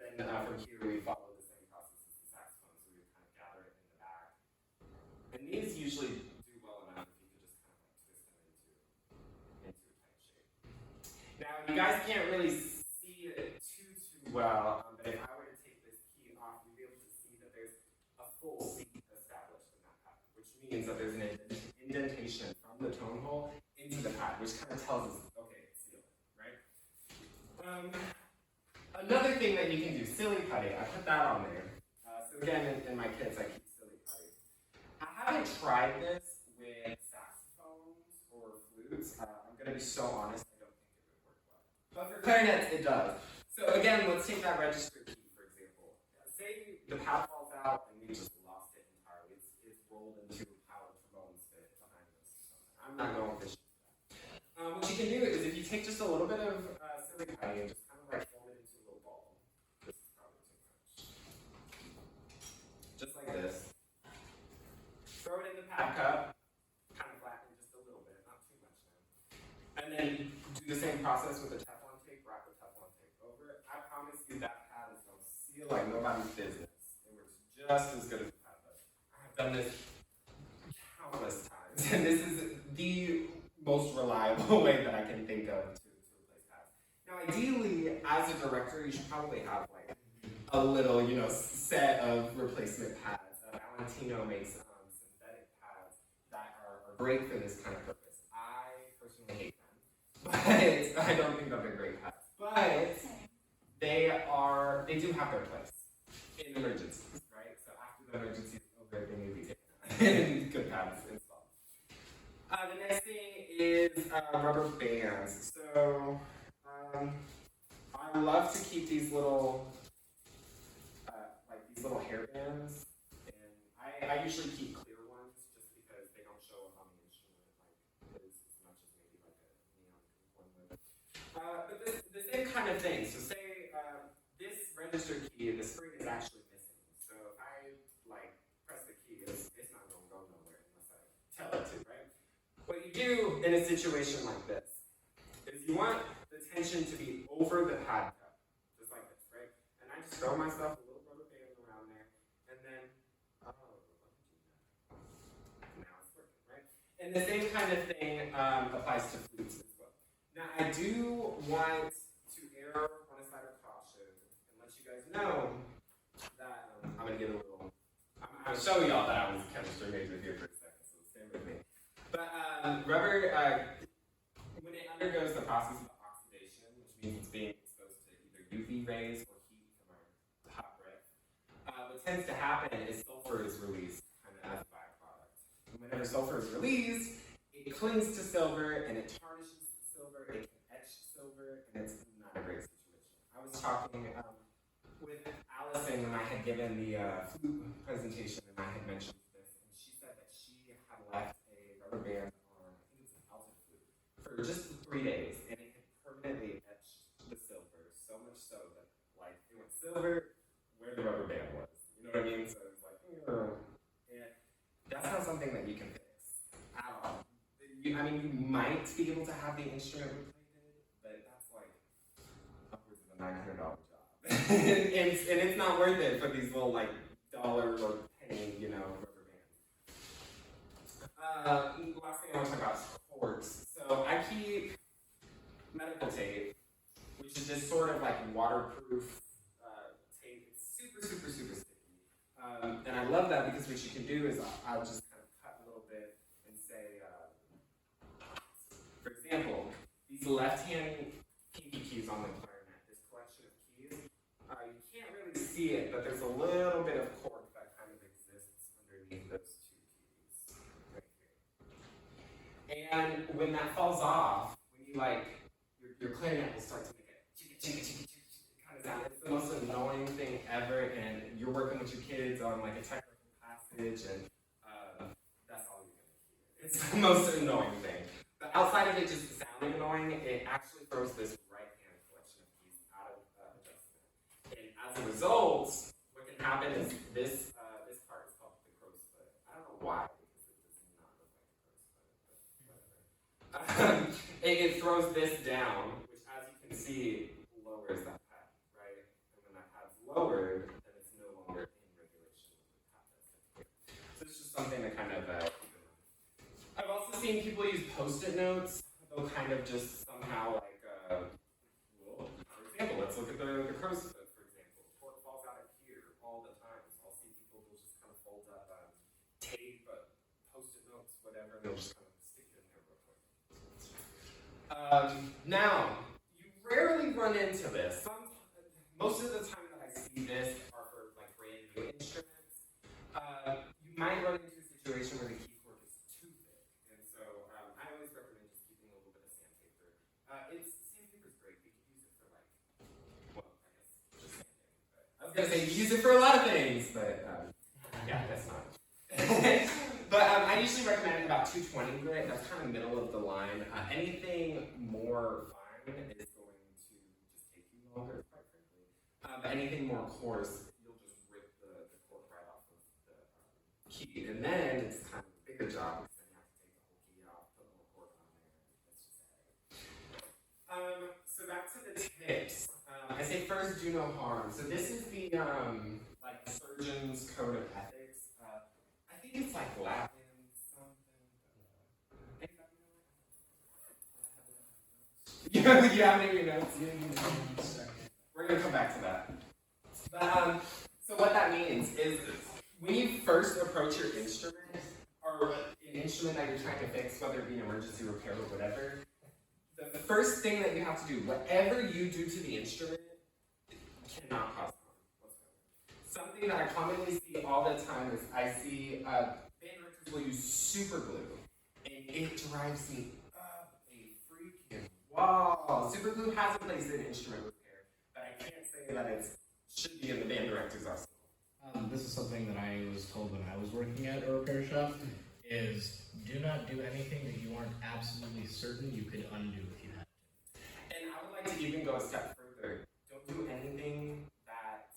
and then from here we follow the same process as the saxophone. So we would kind of gather it in the back, and these usually do well enough if you could just kind of like twist them into a tight shape. Now you guys can't really see it too well, but if I were to take this key off, you'd be able to see that there's a full seat established in that pad, which means that there's an indentation from the tone hole into the pad, which kind of tells us, okay, it's sealed, right? Another thing that you can do, silly putty, I put that on there. So again, in my kits, I keep silly putty. I haven't tried this with saxophones or flutes. I'm going to be so honest, I don't think it would work well. But for clarinets, it does. So again, let's take that register key, for example. Say the pad falls out and we just lost it entirely. It's rolled into a pile of trombones behind us or something. I'm not going fishing for that. What you can do is if you take just a little bit of silly putty and just kind of like form it into a little ball. This is probably too much. Just like this. Throw it in the pad cup. Kind of flatten it just a little bit, not too much now. And then do the same process with the Teflon tape, wrap the Teflon tape over it. I promise you that pad is going to seal like nobody's business. It works just as good as the pad does. I have done this countless times, and this is the most reliable way that I can think of to replace pads. Now, ideally, as a director, you should probably have like a little, set of replacement pads. Valentino makes synthetic pads that are great for this kind of purpose. I personally hate them, but I don't think that they're great pads. But they do have their place in emergencies, right? So after the emergency is over, they may be taken out and good pads installed. The next thing is rubber bands. So I love to keep these little hair bands bands, and I usually keep clear ones just because they don't show up on the instrument like as much as maybe like a neon pink one would. But the same kind of thing. So say this register key, the spring is actually missing. So if I like press the key, it's not going to go nowhere unless I tell it to, right? What you do in a situation like this is you want the tension to be over the pad cup, just like this, right? And I just throw myself a little rubber band around there, and then, oh, let me do that. Now it's working, right? And the same kind of thing applies to flutes as well. Now, I do want to err on a side of caution and let you guys know that I'm going to get a little, I'm going to show y'all that I was a chemistry major here for a second, so stay with me. But rubber, when it undergoes the process of oxidation, which means it's being exposed to either UV rays or heat from our hot breath, what tends to happen is sulfur is released kind of as a byproduct. And whenever sulfur is released, it clings to silver and it tarnishes the silver, it can etch silver, and it's not a great situation. I was talking with Allison when I had given the flute presentation and I had mentioned this, and she said that she had left a rubber band on, I think it's an alto flute, for just 3 days, and it had permanently etched the silver, so much so that, like, it went silver where the rubber band was. You know what I mean? So it was like, and that's not something that you can fix at all. I mean, you might be able to have the instrument replated, but that's like upwards of a $900 job. and it's not worth it for these little, like, dollar or penny, you know, rubber bands. Last thing I want to talk about is corks. So I keep medical tape, which is just sort of like waterproof tape. It's super, super, super sticky. And I love that because what you can do is I'll just kind of cut a little bit and say, for example, these left-hand pinky keys on the clarinet, this collection of keys, you can't really see it, but there's a little bit of cork that kind of exists underneath those two keys right here. And when that falls off, when you like, your clarinet will start to make a chicka chicka chicka chicka kind of sound. It's the most annoying thing ever, and you're working with your kids on like a technical passage, and that's all you're gonna hear. It's the most annoying thing. But outside of it just sounding annoying, it actually throws this right-hand collection of keys out of adjustment. And as a result, what can happen is this this part is called the crow's foot. I don't know why, because it does not look like a crow's foot, but whatever. It throws this down, which, as you can see, lowers that pad, right? And when that pad's lowered, then it's no longer in regulation with the pad that's in here. So it's just something to kind of keep in mind. I've also seen people use Post-it notes. They'll kind of just somehow like, well, for example, let's look at the crow's foot, for example. Cork falls out of here all the time. So I'll see people who'll just kind of fold up tape, Post-it notes, whatever, and they'll just kind of stick it in there real quick. Now, you rarely run into this. Most of the time that I see this are for like brand new instruments. You might run into a situation where the key cork is too thick, and so I always recommend just keeping a little bit of sandpaper. Sandpaper's great. You can use it for like, well, I guess just sanding. But I was gonna say you use it for a lot of things, but yeah, that's not. But I usually recommend about 220 grit. That's kind of middle of the line. Anything more fine is going to just take you longer, quite frankly. But anything more coarse, you'll just rip the cork right off of the key. And then it's kind of a bigger job because then you have to take the whole key off, put more cork on there. That's just sad. So back to the tips. I say first, do no harm. So this is the like surgeon's code of ethics. I think it's like Latin something. You have it in your notes? We're going to come back to that. But, so what that means is when you first approach your instrument, or an instrument that you're trying to fix, whether it be an emergency repair or whatever, the first thing that you have to do, whatever you do to the instrument, cannot cause harm whatsoever. Something that I commonly see all the time is I see band directors will use super glue, and it drives me up a freaking wall. Super glue has a place in instrument repair, but I can't say that it should be in the band director's arsenal. This is something that I was told when I was working at a repair shop, is do not do anything that you aren't absolutely certain you could undo if you had to. And I would like to even go a step further. Don't do anything that.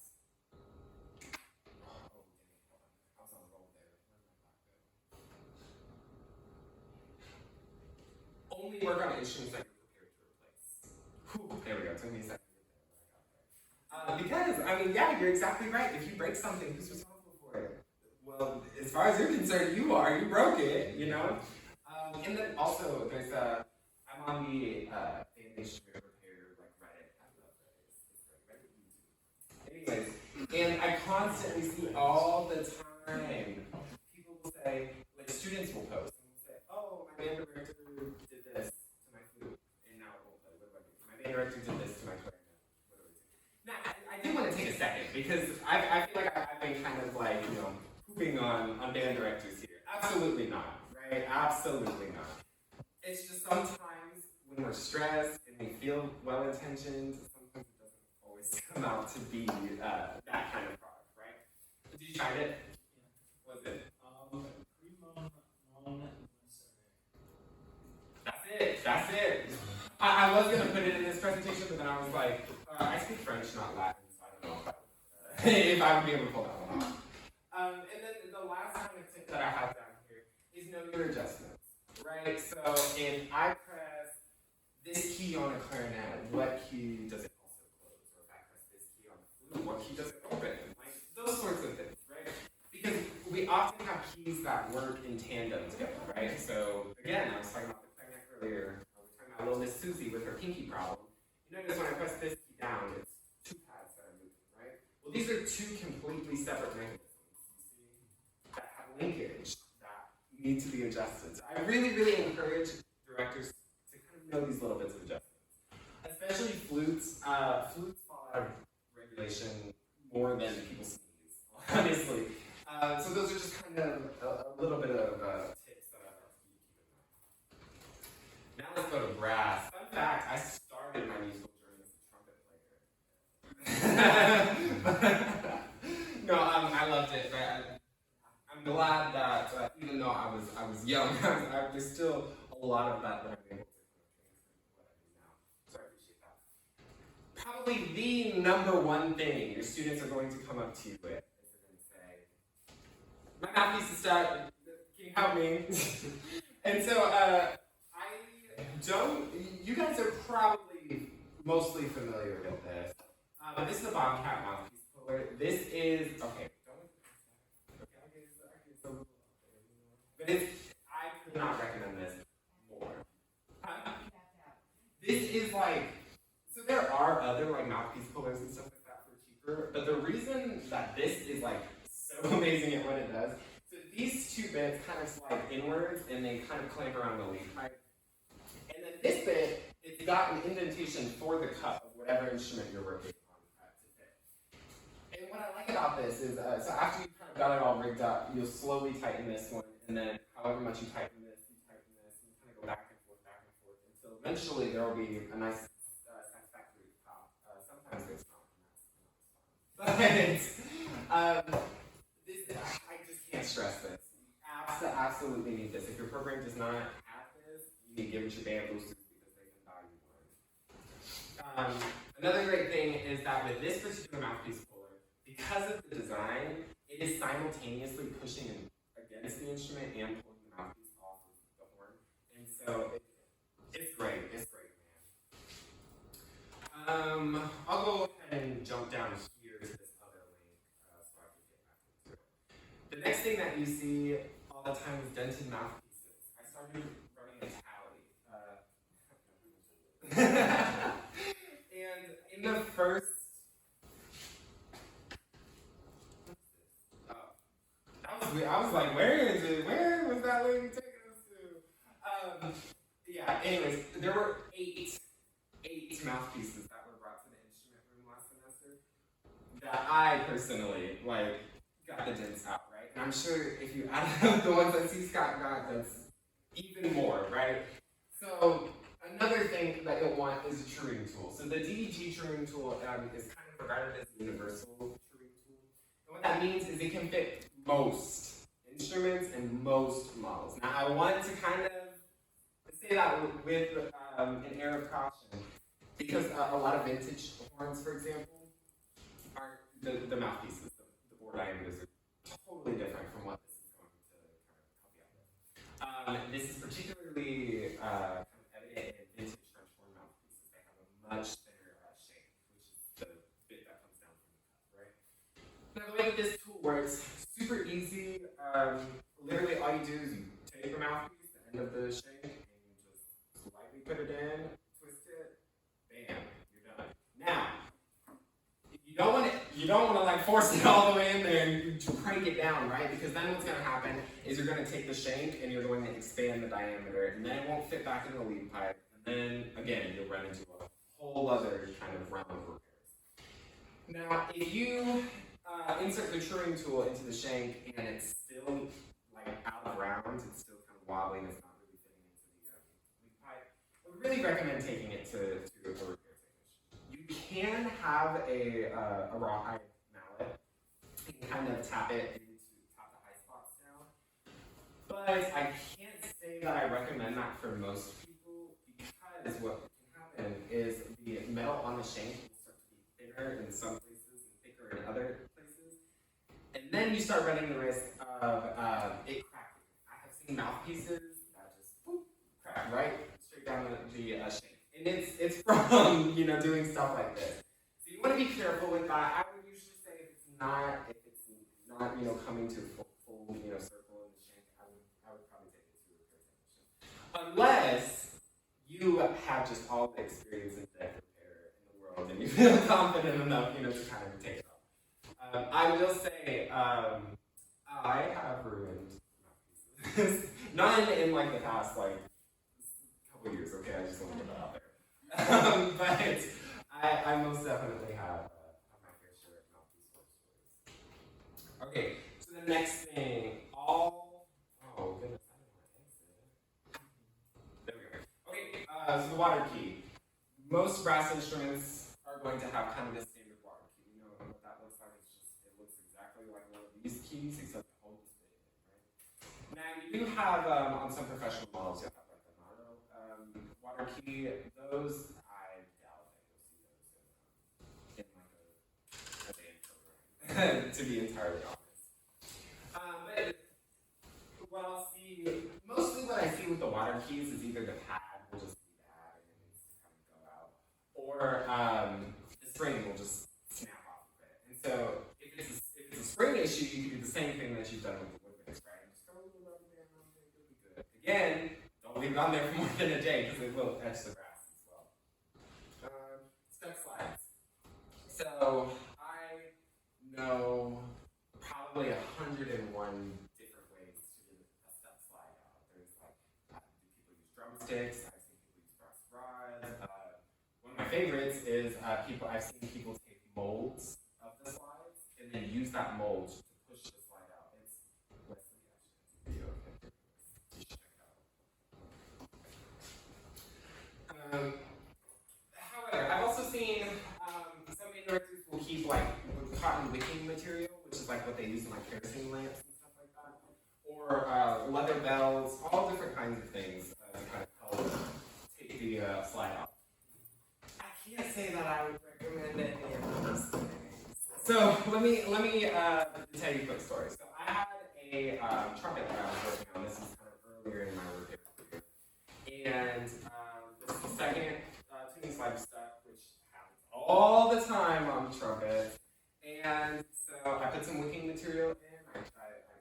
Oh, dang it, hold on. I was on a roll there. Where did my block go? Only work on instruments that you're prepared to replace. Whew, there we go. It took me a second to get there, but I got there. Because, I mean, yeah, you're exactly right. If you break something, who's responsible for it? Well, as far as you're concerned, you are. You broke it, you know? And then also, there's I'm on the instrument repair, like Reddit. I love Reddit. It's great. Reddit YouTube. Anyways, and I constantly see all the time, people will say, like students will post, and will say, oh, my band director did this to my flute, and now it won't play. What do I do? My band director did this to my clarinet. What do I do? Now, I do want to take a second, because I feel like I've been kind of like, you know, pooping on band directors here. Absolutely not, right? Absolutely not. It's just sometimes when we're stressed and we feel well-intentioned, sometimes it doesn't always come out to be that kind of product, right? Did you try it? Yeah. Was it? That's it. I was gonna put it in this presentation, but then I was like, I speak French, not Latin, so I don't know if I would be able to pull that one off. And then the last kind of tip that I have down here is know your adjustments. Right, so if I press this key on a clarinet, what key does it also close? Or if I press this key on the flute, what key does it open? Like those sorts of things, right? Because we often have keys that work in tandem together, right? So again, I was talking about the clarinet earlier. I was talking about little Miss Susie with her pinky problem. You notice when I press this key down, it's two pads that are moving, right? Well, these are two completely separate mechanisms, you see, that have linkage. Need to be adjusted. So I really, really encourage directors to kind of know these little bits of adjustments. Especially flutes. Flutes fall out of regulation more than people sneeze, honestly. So those are just kind of a little bit of tips that I'd like you to keep in mind. Now let's go to brass. Fun fact, I started my musical journey as a trumpet player. No, I loved it. I'm glad that even though I was young, there's still a lot of that I'm able to kind of transfer to what I do now. So I appreciate that. Probably the number one thing your students are going to come up to you with is they're going to say, my math piece is stuck, can you help me? And so you guys are probably mostly familiar with this. This is a Bobcat mouthpiece puller. This is, okay. But I could not recommend this more. This is like, so there are other like mouthpiece pullers and stuff like that for cheaper, but the reason that this is like so amazing at what it does, so these two bits kind of slide inwards and they kind of clamp around the lead pipe. And then this bit, it's got an indentation for the cup of whatever instrument you're working on to fit. And what I like about this is, so after you kind of got it all rigged up, you'll slowly tighten this one. And then however much you tighten this, and you kind of go back and forth, until eventually there will be a nice satisfactory top. Sometimes it's not, and that's fine. But I just can't stress this. You absolutely need this. If your program does not have this, you need to give it your band boosters because they can value one. Another great thing is that with this particular mouthpiece puller, because of the design, it is simultaneously pushing against the instrument and pulling the mouthpiece off of the horn. And so it's great. It's great, man. I'll go ahead and jump down here to this other link so I can get back into it. The next thing that you see all the time is dented mouthpieces. I started running a tally. And in the first I was like, where was that lady taking us to? Yeah, anyways, there were eight mouthpieces that were brought to the instrument room last semester that I personally, got the dents out, right? And I'm sure if you add up the ones that C. Scott got, that's even more, right? So, another thing that you'll want is a truing tool. So the DDG truing tool is kind of regarded as a universal truing tool. And what that means is it can fit most instruments and most models. Now I want to kind of say that with an air of caution, because a lot of vintage horns, for example, are the mouthpieces, the bore diameters are totally different from what this is going to kind of help you out with. This is particularly kind of evident in vintage French horn mouthpieces. They have a much thinner shape, which is the bit that comes down from the cup, right? Now the way that this tool works, super easy. Literally all you do is you take your mouthpiece, the end of the shank, and you just lightly put it in, twist it, bam, you're done. Now, you don't want to like force it all the way in there and crank it down, right? Because then what's going to happen is you're going to take the shank and you're going to expand the diameter, and then it won't fit back in the lead pipe, and then again you'll run into a whole other kind of realm of repairs. Now, if you insert the truing tool into the shank and it's still like out of rounds, it's still kind of wobbly and it's not really fitting into the lead pipe, I would really recommend taking it to a repair technician. You can have a rawhide mallet and kind of tap the high spots down, but I can't say that I recommend that for most people, because what can happen is the metal on the shank will start to be thinner in some places and thicker in other places, and then you start running the risk of it cracking. I have seen mouthpieces that just crack right straight down the shank, and it's from doing stuff like this. So you want to be careful with that. I would usually say if it's not coming to full circle in the shank, I would probably take it to a repair technician. Unless you have just all the experience in deck repair in the world and you feel confident enough, to kind of take it off. I will say, I have ruined mouthpieces. None in like the past couple years, okay? I just want to put that out there. But I most definitely have my fair share of mouthpiece horror stories. Okay, so the next thing, oh goodness, I don't want to exit. There we go. Okay, so the water key. Most brass instruments are going to have kind of this standard water key. You know what that looks like? It looks exactly like one of these keys, except the hole is big, right? Now you do have on some professional models, you'll have like the Maro water key. Those I doubt that you'll see those in like a band program, to be entirely honest. Mostly what I see with the water keys is either the pad will just be bad and it needs to kind of go out, or the spring will just snap off of it. And so if it's a spring issue, you can do the same thing that you've done with the woodwinds, right? Just throw a little rubber band on there, it'll be good. Again, don't leave it on there for more than a day because it will etch the grass as well. Step slides. So I know probably 101 different ways to do a step slide out. There's like people use drumsticks. I've seen people use brass rods. One of my favorites is I've seen people take molds of the slides and then use that mold to push the slide out. It's Wesley Ashton's video. You should check it out. However, I've also seen some directors will keep like cotton wicking material, which is like what they use in like kerosene lamps and stuff like that, or leather bells, all different kinds of things to kind of help take the slide out. I can't say that I would recommend any of those things. So let me tell you a quick story. So I had a trumpet that I was working on. This is kind of earlier in my repair career, and this is the second tuning slide stuck, which happens all the time on trumpet. And so I put some wicking material in. I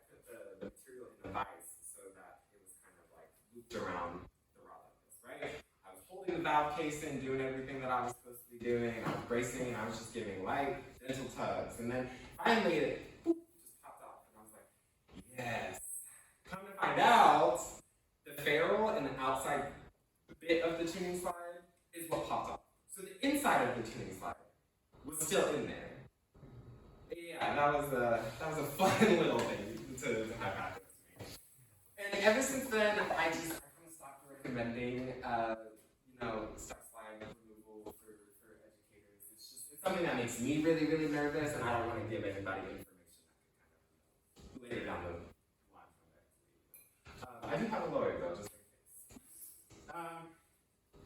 put the material in the vise so that it was kind of like looped around the rod like this, right? I was holding the valve casing, doing everything that I was supposed to be doing. I was bracing, and I was just giving light, gentle tugs. And then finally it just popped off. And I was like, yes. Come to find out, the ferrule and the outside bit of the tuning slide is what popped off. So the inside of the tuning slide was still in there. Yeah, that was a fun little thing to have happen to me. And ever since then, I kind of stopped recommending, step slide removal for educators. It's something that makes me really, really nervous, and I don't want to give anybody information that I do have a lawyer though, just in case.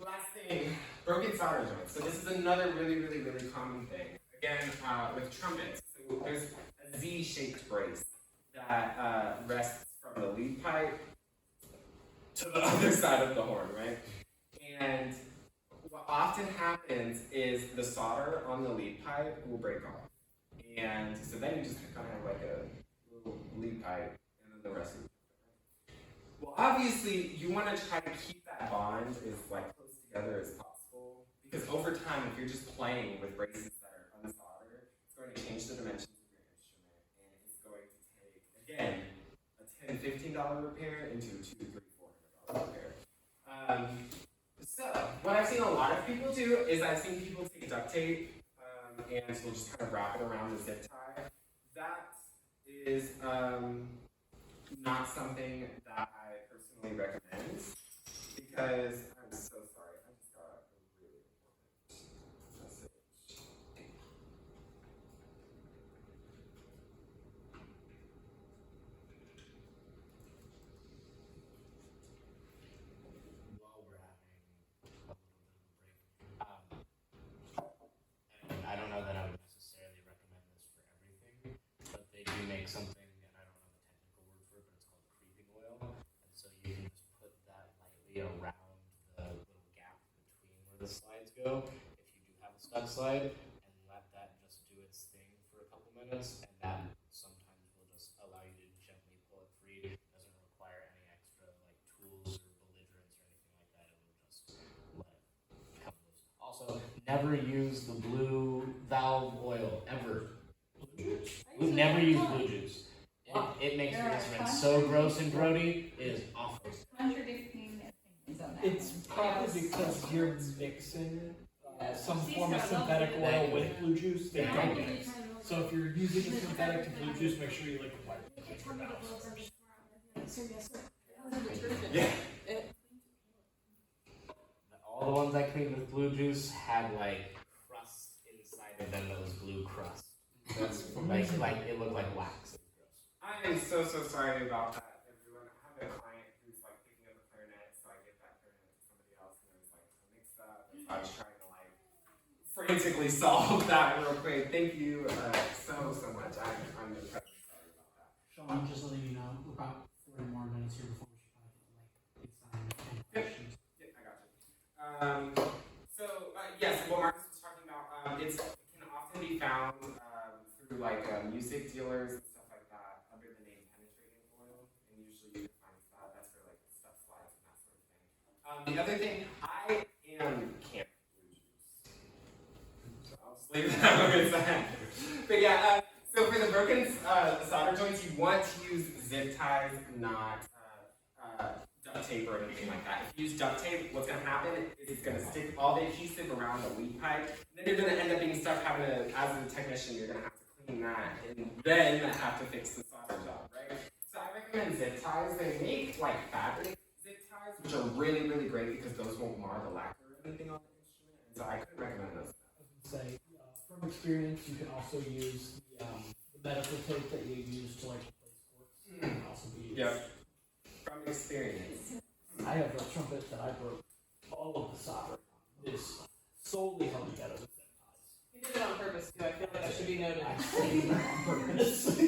Last thing, broken solder joints. So this is another really common thing. Again, with trumpets, so there's a Z-shaped brace that rests from the lead pipe to the other side of the horn, right? And what often happens is the solder on the lead pipe will break off. And so then you just kind of have like a little lead pipe and then the rest of it. Well, obviously, you want to try to keep that bond as like close together as possible, because over time, if you're just playing with braces that are unsoldered, it's going to change the dimensions of your instrument, and it's going to take, again, a $10, $15 repair into a $200, $300, $400 repair. So, what I've seen a lot of people do is I've seen people take duct tape and we'll just kind of wrap it around the zip tie. That is not something that I personally recommend, because I'm so sorry, I just got a really important message. While we're having a little bit of a break, and I don't know that I would necessarily recommend this for everything, but they do make something, and I don't know the technical word for it, but it's called creeping oil. And so you can just put that lightly around the little gap between where the slides go, if you do have a stuck slide, and let that just do its thing for a couple minutes, and that sometimes will just allow you to gently pull it free. It doesn't require any extra like tools or belligerence or anything like that. It will just let it come loose. Also, never use the blue valve oil ever. We've never used blue juice. It makes your instrument so gross and grody. It is awful. Contradicting opinions on that. It's probably because you're mixing some form of synthetic oil with blue juice. They don't mix. So if you're using a synthetic to blue juice, make sure you liquefy it. Yeah. All the ones I cleaned with blue juice had like crust inside of them that was blue crust. That's like it looked like wax. It was gross. I am so sorry about that, everyone. I have a client who's like picking up a clarinet, so I give that clarinet to somebody else, and there's like a mix up. So I was trying to like frantically solve that real quick. Thank you so much. I'm incredibly sorry about that. Sean, just letting you know, we're about 40 more minutes here before we should probably get the mic and questions. Yeah, I got you. Yes, what Marcus was talking about, it can often be found through like music dealers and stuff like that under the name penetrating oil, and usually you can find that. That's for like stuff slides and that sort of thing. The other thing, I am camp blue juice, so I'll just leave that where it's at. But yeah, so for the broken solder joints, you want to use zip ties, not duct tape or anything like that. If you use duct tape, what's going to happen is it's going to stick all the adhesive around the lead pipe. Then you're going to end up being stuck having to, as a technician, you're going to have to clean that and then have to fix the solder job, right? So I recommend zip ties. They make like fabric zip ties, which are really great because those won't mar the lacquer or anything on the instrument. And so I couldn't recommend those. I was gonna say, from experience, you can also use the medical tape that you use to like replace corks. It can also be used. Yep. From experience. I have a trumpet that I broke all of the solder. It's solely held together with zip ties. You did it on purpose too. I feel like that should be noted. I saved them on purpose.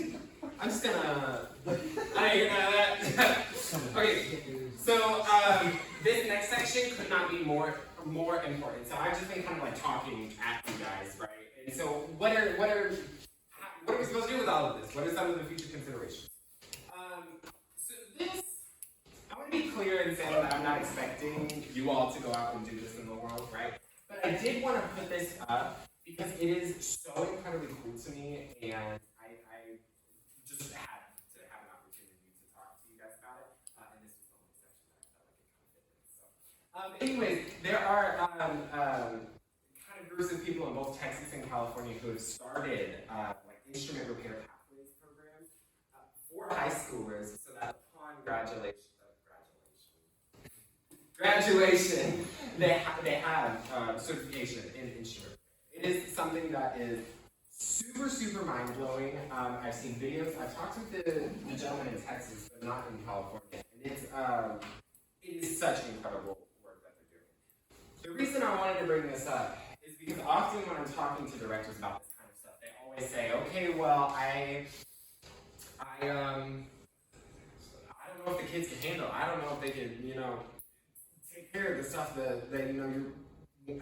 I'm just gonna. Okay. So this next section could not be more important. So I've just been kind of like talking at you guys, right? And so what are we supposed to do with all of this? What are some of the future considerations? So this, I want to be clear in saying that I'm not expecting you all to go out and do this in the world, right? But I did want to put this up because it is so incredibly cool to me, and I just had to have an opportunity to talk to you guys about it. And this was the only section that I felt like it kind of fit in. So, anyways, there are kind of groups of people in both Texas and California who have started like instrument repair pathways programs for high schoolers, so that upon graduation, they have certification in instrument. It is something that is super mind blowing. I've seen videos. I've talked with the gentleman in Texas, but not in California. And And it is such incredible work that they're doing. The reason I wanted to bring this up is because often when I'm talking to directors about this kind of stuff, they always say, okay, well, I don't know if the kids can handle. I don't know if they can, take care of the stuff that you're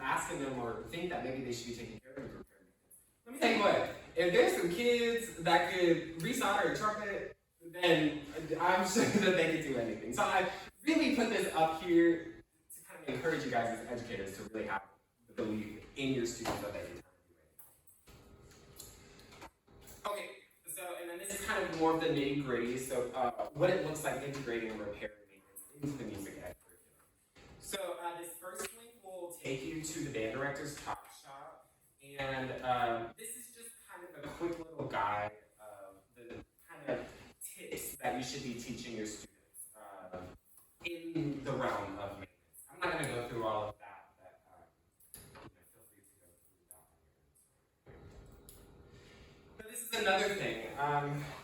asking them or think that maybe they should be taking care of in group parenting. Let me tell you what, if there's some kids that could resolder a trumpet, then I'm sure that they could do anything. So I really put this up here to kind of encourage you guys as educators to really have the belief in your students that they can do anything. Okay, so, and then this is kind of more of the nitty gritty, so what it looks like integrating repair and maintenance into the music ed curriculum. So this first link will take you to the band director's talk shop, and this is just kind of a quick little guide of the kind of tips that you should be teaching your students in the realm of maintenance. I'm not going to go through all of that, but feel free to go through that. But this is another thing.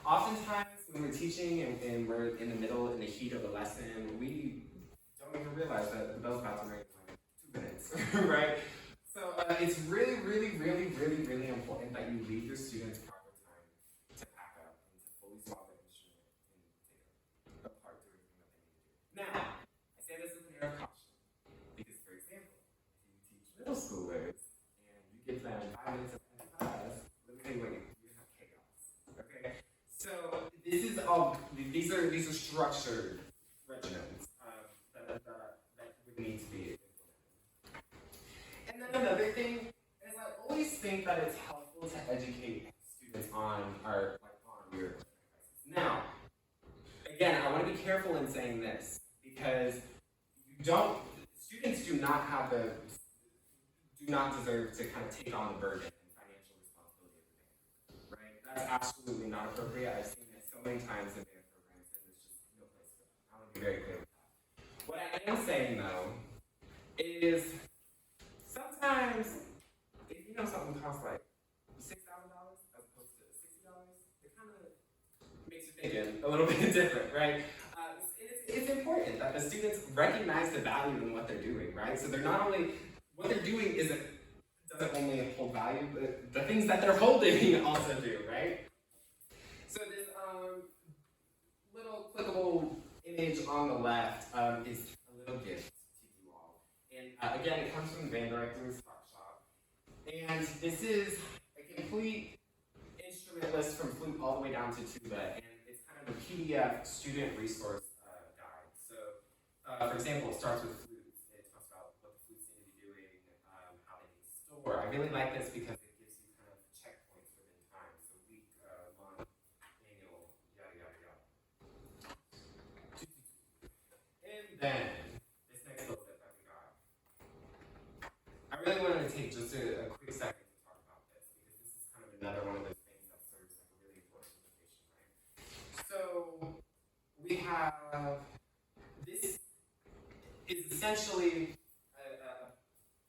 Oftentimes when we're teaching and we're in the middle, in the heat of a lesson, we don't even realize that the bell's about to ring in like 2 minutes, right? So it's really, really, really, really, really important that you leave your students proper time to pack up and to fully swap their instrument and take apart do everything that they need to do. Now, I say this with an air of caution, because for example, if you teach middle schoolers and you give them 5 minutes of class, let me tell you what, you're gonna have chaos. Okay? So these are structured regimens that would need to be implemented. And then another thing is I always think that it's helpful to educate students on your devices. Now, again, I want to be careful in saying this because students do not deserve to kind of take on the burden and financial responsibility of the band, right? That's absolutely not appropriate. I've seen it so many times in band programs, and there's just no place for that. I want to be very clear with that. What I am saying though is sometimes if something costs like $6,000 as opposed to $60, it kind of makes you thinking a little bit different, right? It's important that the students recognize the value in what they're doing, right? So they're not only, what they're doing doesn't only hold value, but the things that they're holding also do, right? So this little clickable image on the left is a little gift to you all. And again, it comes from the band director's talk shop. And this is a complete instrument list from flute all the way down to tuba, and it's kind of a PDF student resource guide. So, for example, it starts with flutes. It talks about what the flutes need to be doing, how they need to store. I really like this because it gives you kind of checkpoints within time. So week, month, annual, yada, yada, yada. And then, this next little bit that we got. I really wanted to take just a quick second to talk about this because this is kind of another one of those things that serves like a really important implication, right? So we have this is essentially an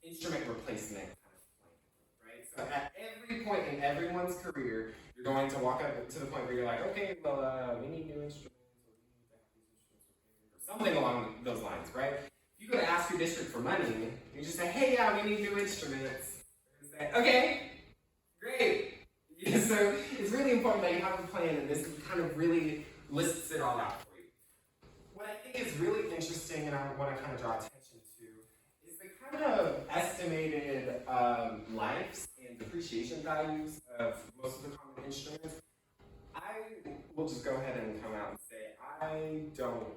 instrument replacement kind of plan, right? So at every point in everyone's career, you're going to walk up to the point where you're like, okay, well, we need new instruments, or we need to have these instruments repaired, or something along those lines, right? If you go to ask your district for money, you just say, hey, yeah, we need new instruments. They're going to say, okay, great. Yeah, so it's really important that you have a plan, and this kind of really lists it all out for you. What I think is really interesting, and I want to kind of draw attention to, is the kind of estimated lives and depreciation values of most of the common instruments. I will just go ahead and come out and say I don't 100%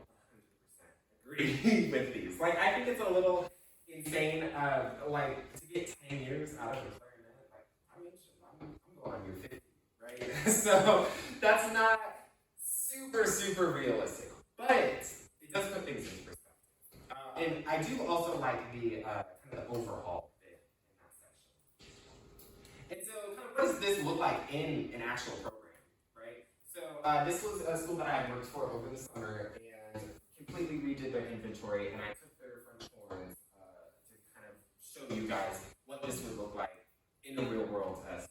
agree with these. Like, I think it's a little insane, like, to get 10 years out of a clarinet. Like, I'm going on year 50, right? So that's not super realistic, but it does put things into perspective. And I do also like the kind of overhaul bit in that section. And so, kind of, what does this look like in an actual program, right? So this was a school that I had worked for over the summer and completely redid their inventory, and I took their French horns to kind of show you guys what this would look like in the real world situation.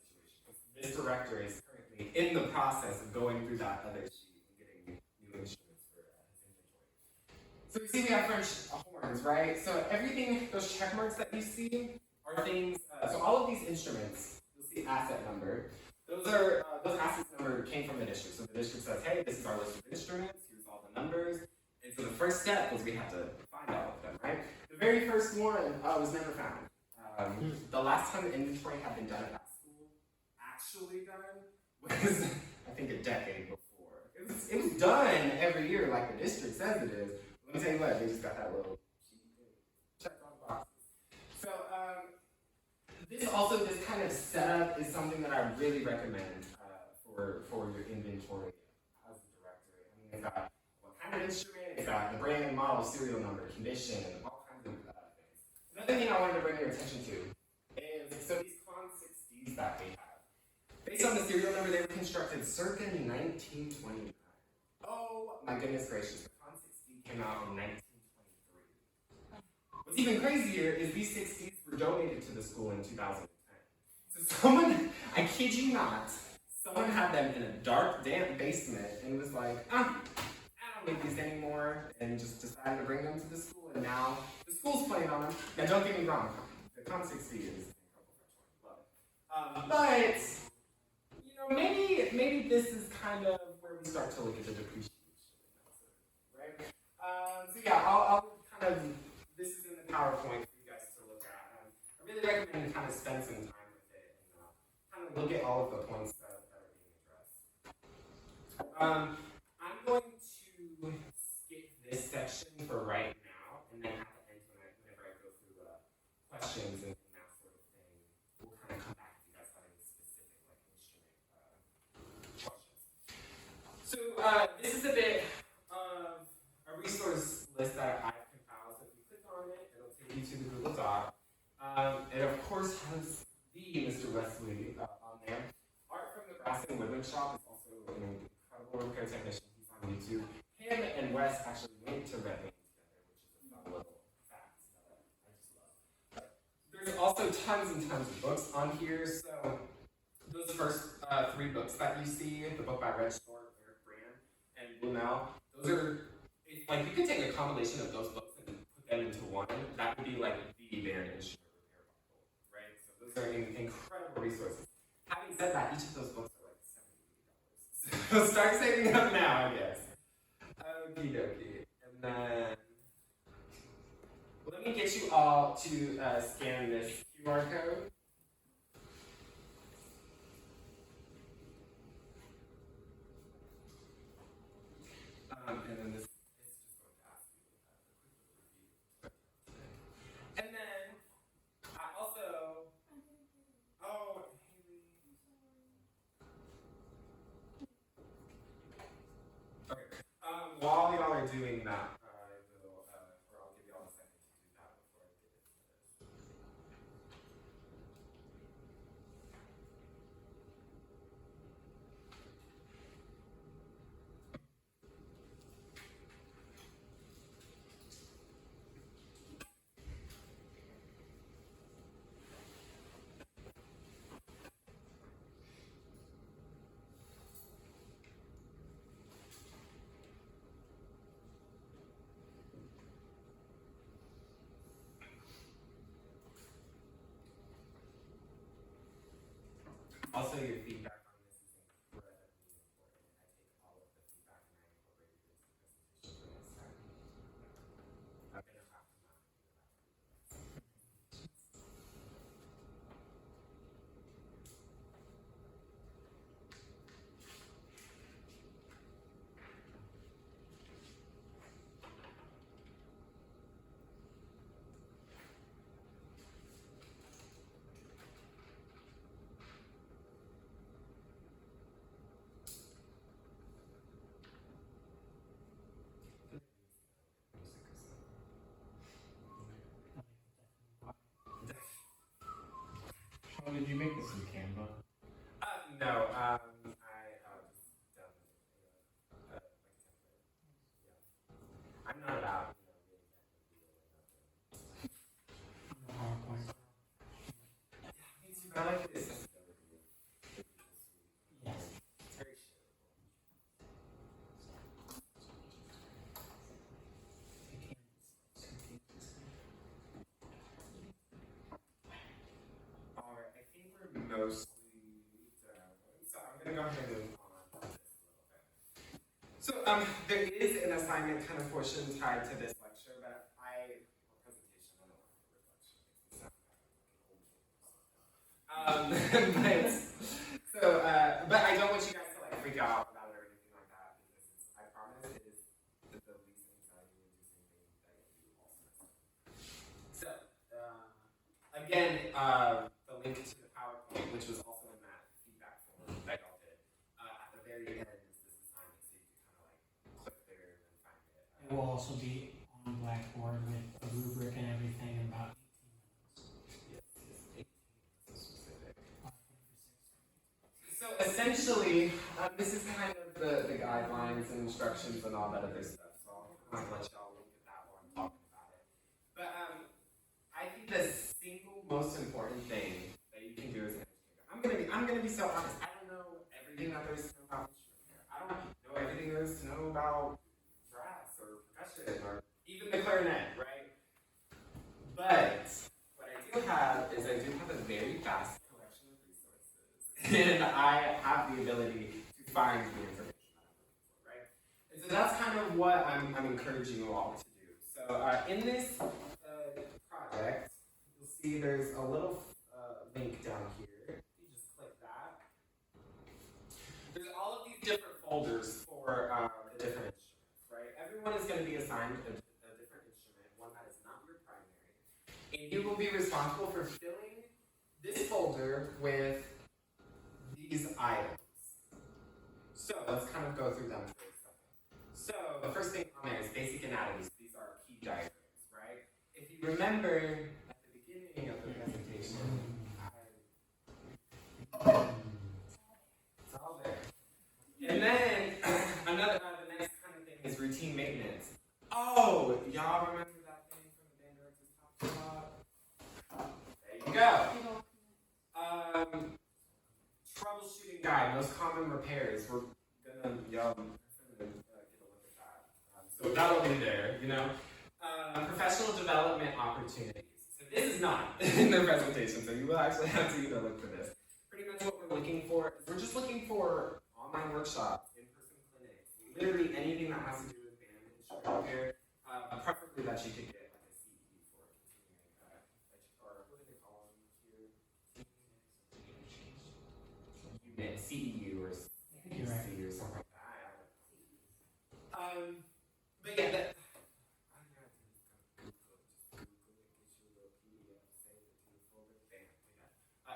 This director is currently in the process of going through that other sheet and getting new instruments for his inventory. So you see we have French horns, right? So everything, those check marks that you see are things, so all of these instruments, you'll see asset number. Those assets number came from the district. So the district says, hey, this is our list of instruments, here's all the numbers. And so the first step was we had to find all of them, right? The very first one was never found. The last time the inventory had been done at that school, actually done, was I think a decade before. It was done every year like the district says it is. Let me tell you what, they just got that little check on boxes. So this kind of setup is something that I really recommend for your inventory as a director. I mean, it's got what kind of instrument, it's got the brand, model, serial number, condition, and all kinds of things. Another thing I wanted to bring your attention to is, so these Con 6Ds that we have, based on the serial number, they were constructed circa 1929. Oh my goodness gracious, the Con 6D came out in 1923. What's even crazier is these 6Ds were donated to the school in 2010. So someone, I kid you not, someone had them in a dark, damp basement and was like, I don't need these anymore, and just decided to bring them to the school, and now the school's playing on them. Now don't get me wrong, the Con 6D is incredible, love it. But, you know, maybe this is kind of where we start to look at the depreciation, right? So yeah, I'll kind of, this is in the PowerPoint for you guys to look at. I really recommend you kind of spend some time with it and kind of look at all of the points that are being addressed. I'm going to skip this section for right now, and then at the end, whenever I go through questions and that sort of thing, we'll kind of come back if you guys have any specific like instrument questions. So this is a bit of a resource list that I've compiled. So if you click on it, it'll take you to the Google Doc. It of course has the Mr. Wesley on there. Art from the Brass and Woodwind Shop is also an incredible repair technician. He's on YouTube. Him and Wes actually went to Red Wing together, which is a fun little fact that I just love. There's also tons and tons of books on here. So those first three books that you see, the book by Reg Thorpe, Eric Brand, and Blumel, those are, like, you could take a compilation of those books and put them into one. That would be like the Baron Instrument Repair Bible, right? So those are incredible resources. Having said that, each of those books are like $70. So start saving up now, I guess. Okie dokie. And then, let me get you all to scan this QR code. And then this is just going to ask you a quick review. And then I also, oh, Haley. Okay. While y'all are doing that, I'll give y'all a second to do that before I get into this. Also, your feedback on this is incredibly important. I take all of the feedback and I incorporate it into the presentation for next time. I'm gonna have to not do that. gonna go ahead and move on this a little bit. So, there is an assignment kind of portion tied to this lecture, but or presentation, I don't want to word lecture, it makes me sound like an old but I don't want you guys to like freak out about it or anything like that, because I promise it is the least anxiety inducing thing that you do all semester. So, again, the link to the PowerPoint, which was also in that feedback form that y'all did, at the very end is this assignment, so you can kind of like click there and then find it. It will also be on Blackboard with a rubric and everything in about 18 minutes. So essentially, this is kind of the guidelines and instructions and all that other stuff. So I'll let y'all look at that while I'm talking about it. But I think the single most important thing that you can do as an educator, I'm gonna be so honest. I don't know everything that there is to know about instrument. I don't know everything there is to know about brass or percussion or even the clarinet, right? But what I do have is I do have a very vast collection of resources, and I have the ability to find the information that I'm looking for, right? And so that's kind of what I'm encouraging you all to do. So in this project, you'll see there's a little link down here. You just click that. There's all of these different folders for the different instruments, right? Everyone is going to be assigned a different instrument, one that is not your primary. And you will be responsible for filling this folder with these items. So let's kind of go through them for a second. So the first thing on there is basic anatomy. So these are key diagrams, right? If you remember at the beginning of the presentation, it's all there. And then the next kind of thing is routine maintenance. Oh, y'all remember that thing from the band director's top? There you go. Troubleshooting guide, most common repairs. We're gonna get a look at that. So that'll be there, you know. Professional development opportunities. So this is not in the presentation, so you will actually have to look for this. Pretty much what we're looking for is we're just looking for online workshops, in-person clinics, literally anything that has to do with band instrument repair. Preferably that you could get like a CE for continuing or what do they call them here? Unit, CEU or CEC or something like that. But yeah, that.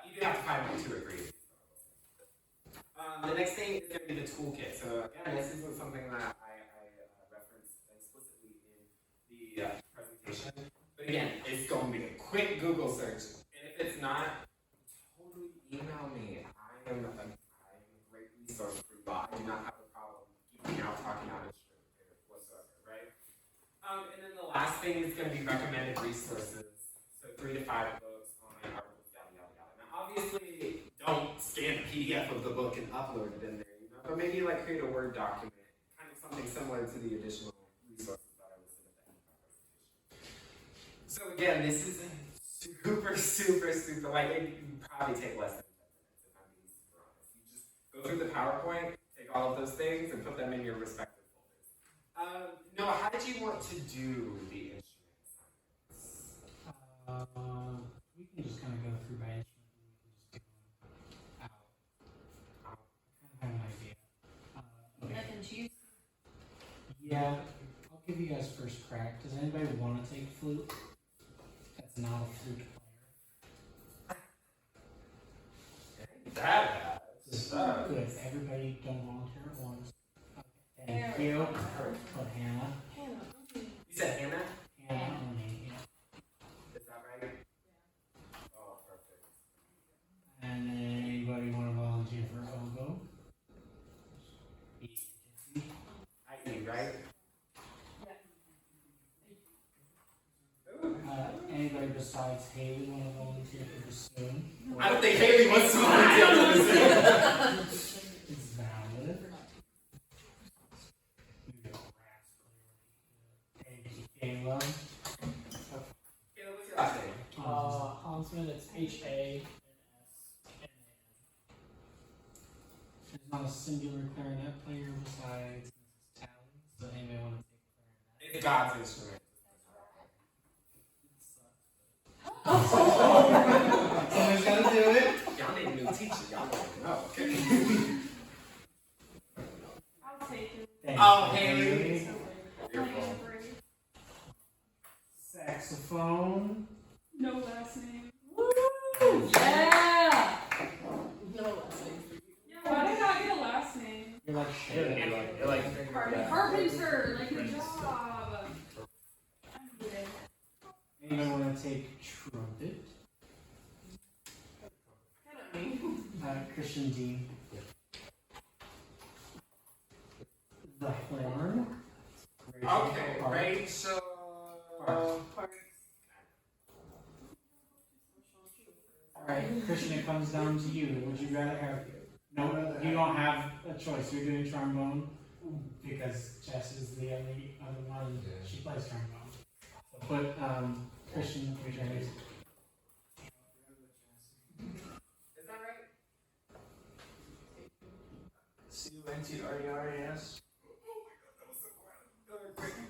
You do have to find one to agree. The next thing is going to be the toolkit. So again, this isn't something that I referenced explicitly in the presentation. But again, it's going to be a quick Google search. And if it's not, totally email me. I am a great resource for you. I do not have a problem keeping out talking about instrument repair whatsoever, right? And then the last thing is going to be recommended resources. So 3 to 5 books, online articles, yada, yada, yada. Now, obviously, don't scan a PDF of the book and upload it in there, you know? But maybe like create a Word document, kind of something similar to the additional resources that I listed at the end of my presentation. So again, this is super, like it would probably take less than 10 minutes if I'm being super honest. You just go through the PowerPoint, take all of those things, and put them in your respective folders. Noah, how did you want to do the instrument assignments? We can just kind of go through by instrument and we can just do them out. I kind of have an idea. Okay. Nothing choose. Yeah, I'll give you guys first crack. Does anybody want to take flute? That's not a flute player. That Good. Everybody don't volunteer at once. Okay. Thank you. But Hannah. You said Hannah? Hannah only. Yeah. Is that right? Yeah. Oh, perfect. And then anybody want to volunteer for oboe? I see, right? Anybody besides Haley want to volunteer for the spoon? I don't think Haley wants to volunteer for this. It's valid. Thank you, Caleb. Caleb, what's your last name? Hansman, it's H-A-N-S-M-A-N. There's not a singular clarinet player besides Mrs. Talley, so anybody want to take clarinet? It's God's instrument. Somebody's got to do it. Y'all need a new teacher. Y'all don't know. I'll take it. Thank Oh, you. Haley. Saxophone. No last name. Yeah! No last name. Yeah, why did I not get a last name? You're like shit. You're like Carpenter, like a job. I'm good. Anybody want to take trumpet? Kind of me. Christian Dean. The horn. Okay, Park. Rachel. Alright, Christian, it comes down to you. Would you rather have. No, you don't have a choice. You're doing trombone because Jess is the only other one. She plays trombone. So put Christian, which I use. Is that right? CUNTRERAS.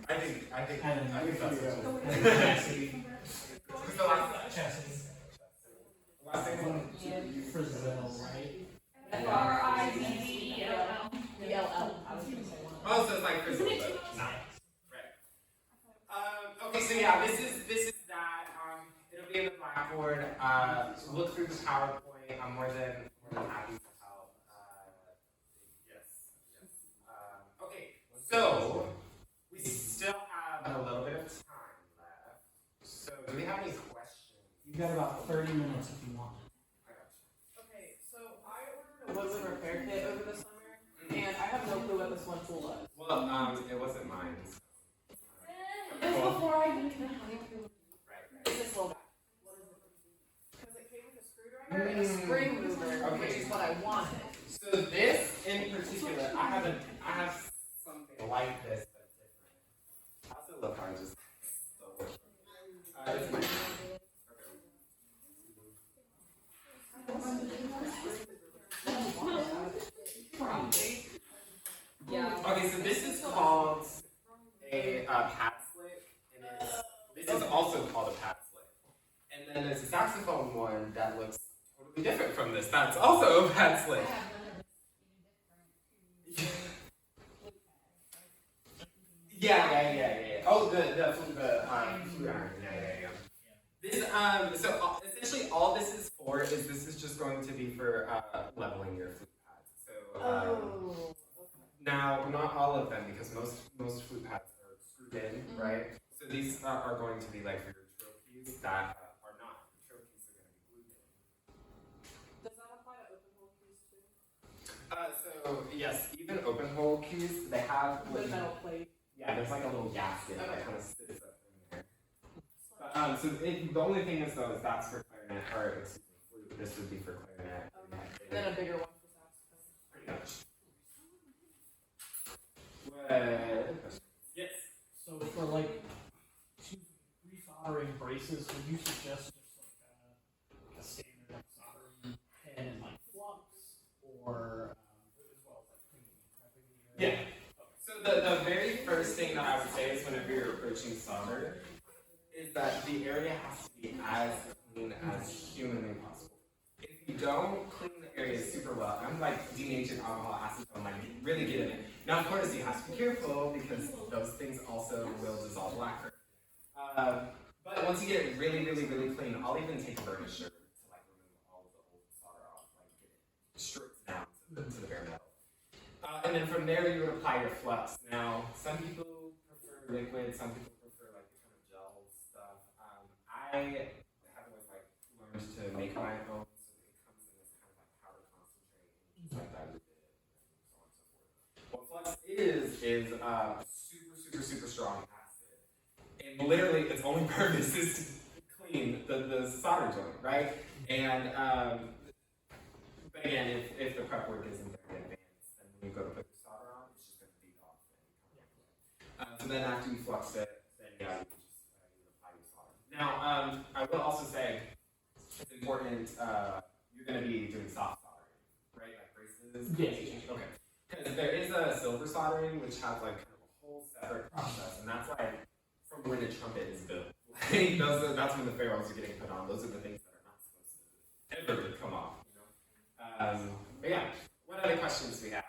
I think I don't know. that's what Chastity. Who's the last? Chastity. Last name? Frizzell, right? Frizzell. ELL. I was gonna say one. Oh, so it's like Crystal, but no. Right. Okay, so yeah, this is that. It'll be in the Blackboard. Look through the PowerPoint. I'm more than happy to help. Yes. Okay, so we still have a little bit of time left. So do we have any questions? You've got about 30 minutes if you want. I got you. Okay, so I ordered a woodland repair kit over the summer, and I have no clue what this one tool does. Well, it wasn't mine. It was before I even knew how to do it. Right. It's this little guy. What is it? Because it came with a screwdriver and a spring mover, which is what I wanted. So this in particular, I have something like this but different. I also love how I just it's my Yeah. Okay, so this is called a pad slick, and this is also called a pad slick. And then there's a saxophone one that looks totally different from this. That's also a pad slick. Yeah. Oh, the flute iron. Yeah. This so essentially all this is for is this is just going to be for leveling your flute pads. So now not all of them because most flute pads are screwed in, right? So these are going to be like for your trophies that are not. The trophies are going to be glued in. Does that apply to open hole keys too? So yes, even open hole keys they have With metal plate. yeah, there's like a little gasket that Okay. kind of sits up in there. But, so the only thing is though is that's for clarinet or excuse me, flute. This would be for clarinet. And then a bigger one for saxophone. Pretty much. What? Yes. So for like two resoldering braces, would you suggest just like a standard like soldering pen and like flux, or as well as like cleaning and prepping the area? Yeah. So the very first thing that I would say is whenever you're approaching solder is that the area has to be as clean as humanly possible. If you don't clean the area super well, I'm like denatured alcohol, acetone, like really get in it. Now of course you have to be careful because those things also will dissolve lacquer. But once you get it really clean, I'll even take a burnisher to like remove all of the old solder off, like get it stripped down to the bare metal. And then from there, you would apply your flux. Now, some people prefer liquid, some people prefer like the kind of gel stuff. I have always like learned to make my own, so it comes in this kind of like powder concentrate, and just like dilute it, and so on and so forth. What flux is super strong acid, and literally its only purpose is to clean the solder joint, right? And but again, if the prep work isn't very advanced. You go to put your solder on, it's just going to beat off and come out. So then after you flux it, then yeah, you can just you apply your solder. Now, I will also say it's important, you're going to be doing soft soldering, right? Like braces. pieces? Yeah. Okay. Because there is a silver soldering, which has like kind of a whole separate process, and that's like from when a trumpet is built. Like that's when the ferrules are getting put on. Those are the things that are not supposed to ever come off. You know. But yeah. What other questions do we have?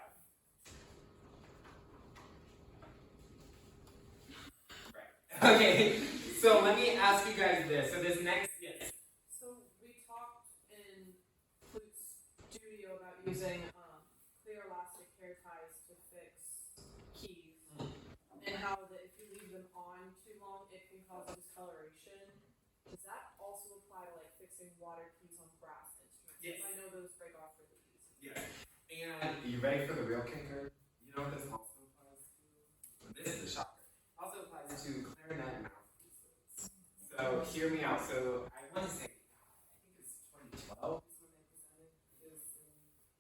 Right. Okay. So let me ask you guys this. So this next, yes. So we talked in Flute's studio about using clear elastic hair ties to fix keys, and how that if you leave them on too long, it can cause discoloration. Does that also apply to like fixing water keys on brass instruments? Yes. I know those break off really easy. Yes. And you ready for the real kicker? You know what this also applies to? This is a shocker. Also applies to clarinet mouthpieces. So hear me out. So I want to say, I think it's 2012 is when they presented this in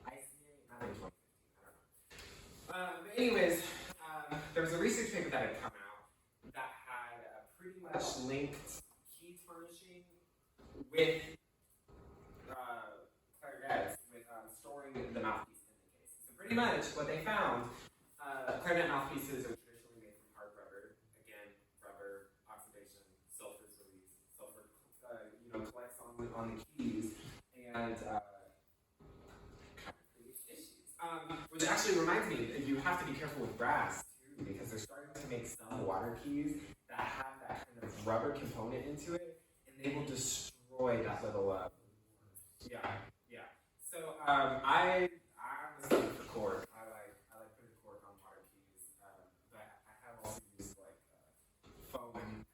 ICA. Not in 2015. I don't know. But anyways, there was a research paper that had come out that had pretty much linked key tarnishing with clarinets, with storing the mouthpiece in the case. So pretty much what they found, clarinet mouthpieces are traditionally made from hard rubber. Again, rubber oxidation, sulfur is released, sulfur collects on the keys, and creates issues. Which actually reminds me that you have to be careful with brass too, because they're starting to make some water keys that have that kind of rubber component into it, and they will destroy that little. Yeah. So I'm a sucker for cork. I like putting cork on water keys, but I have also used like foam.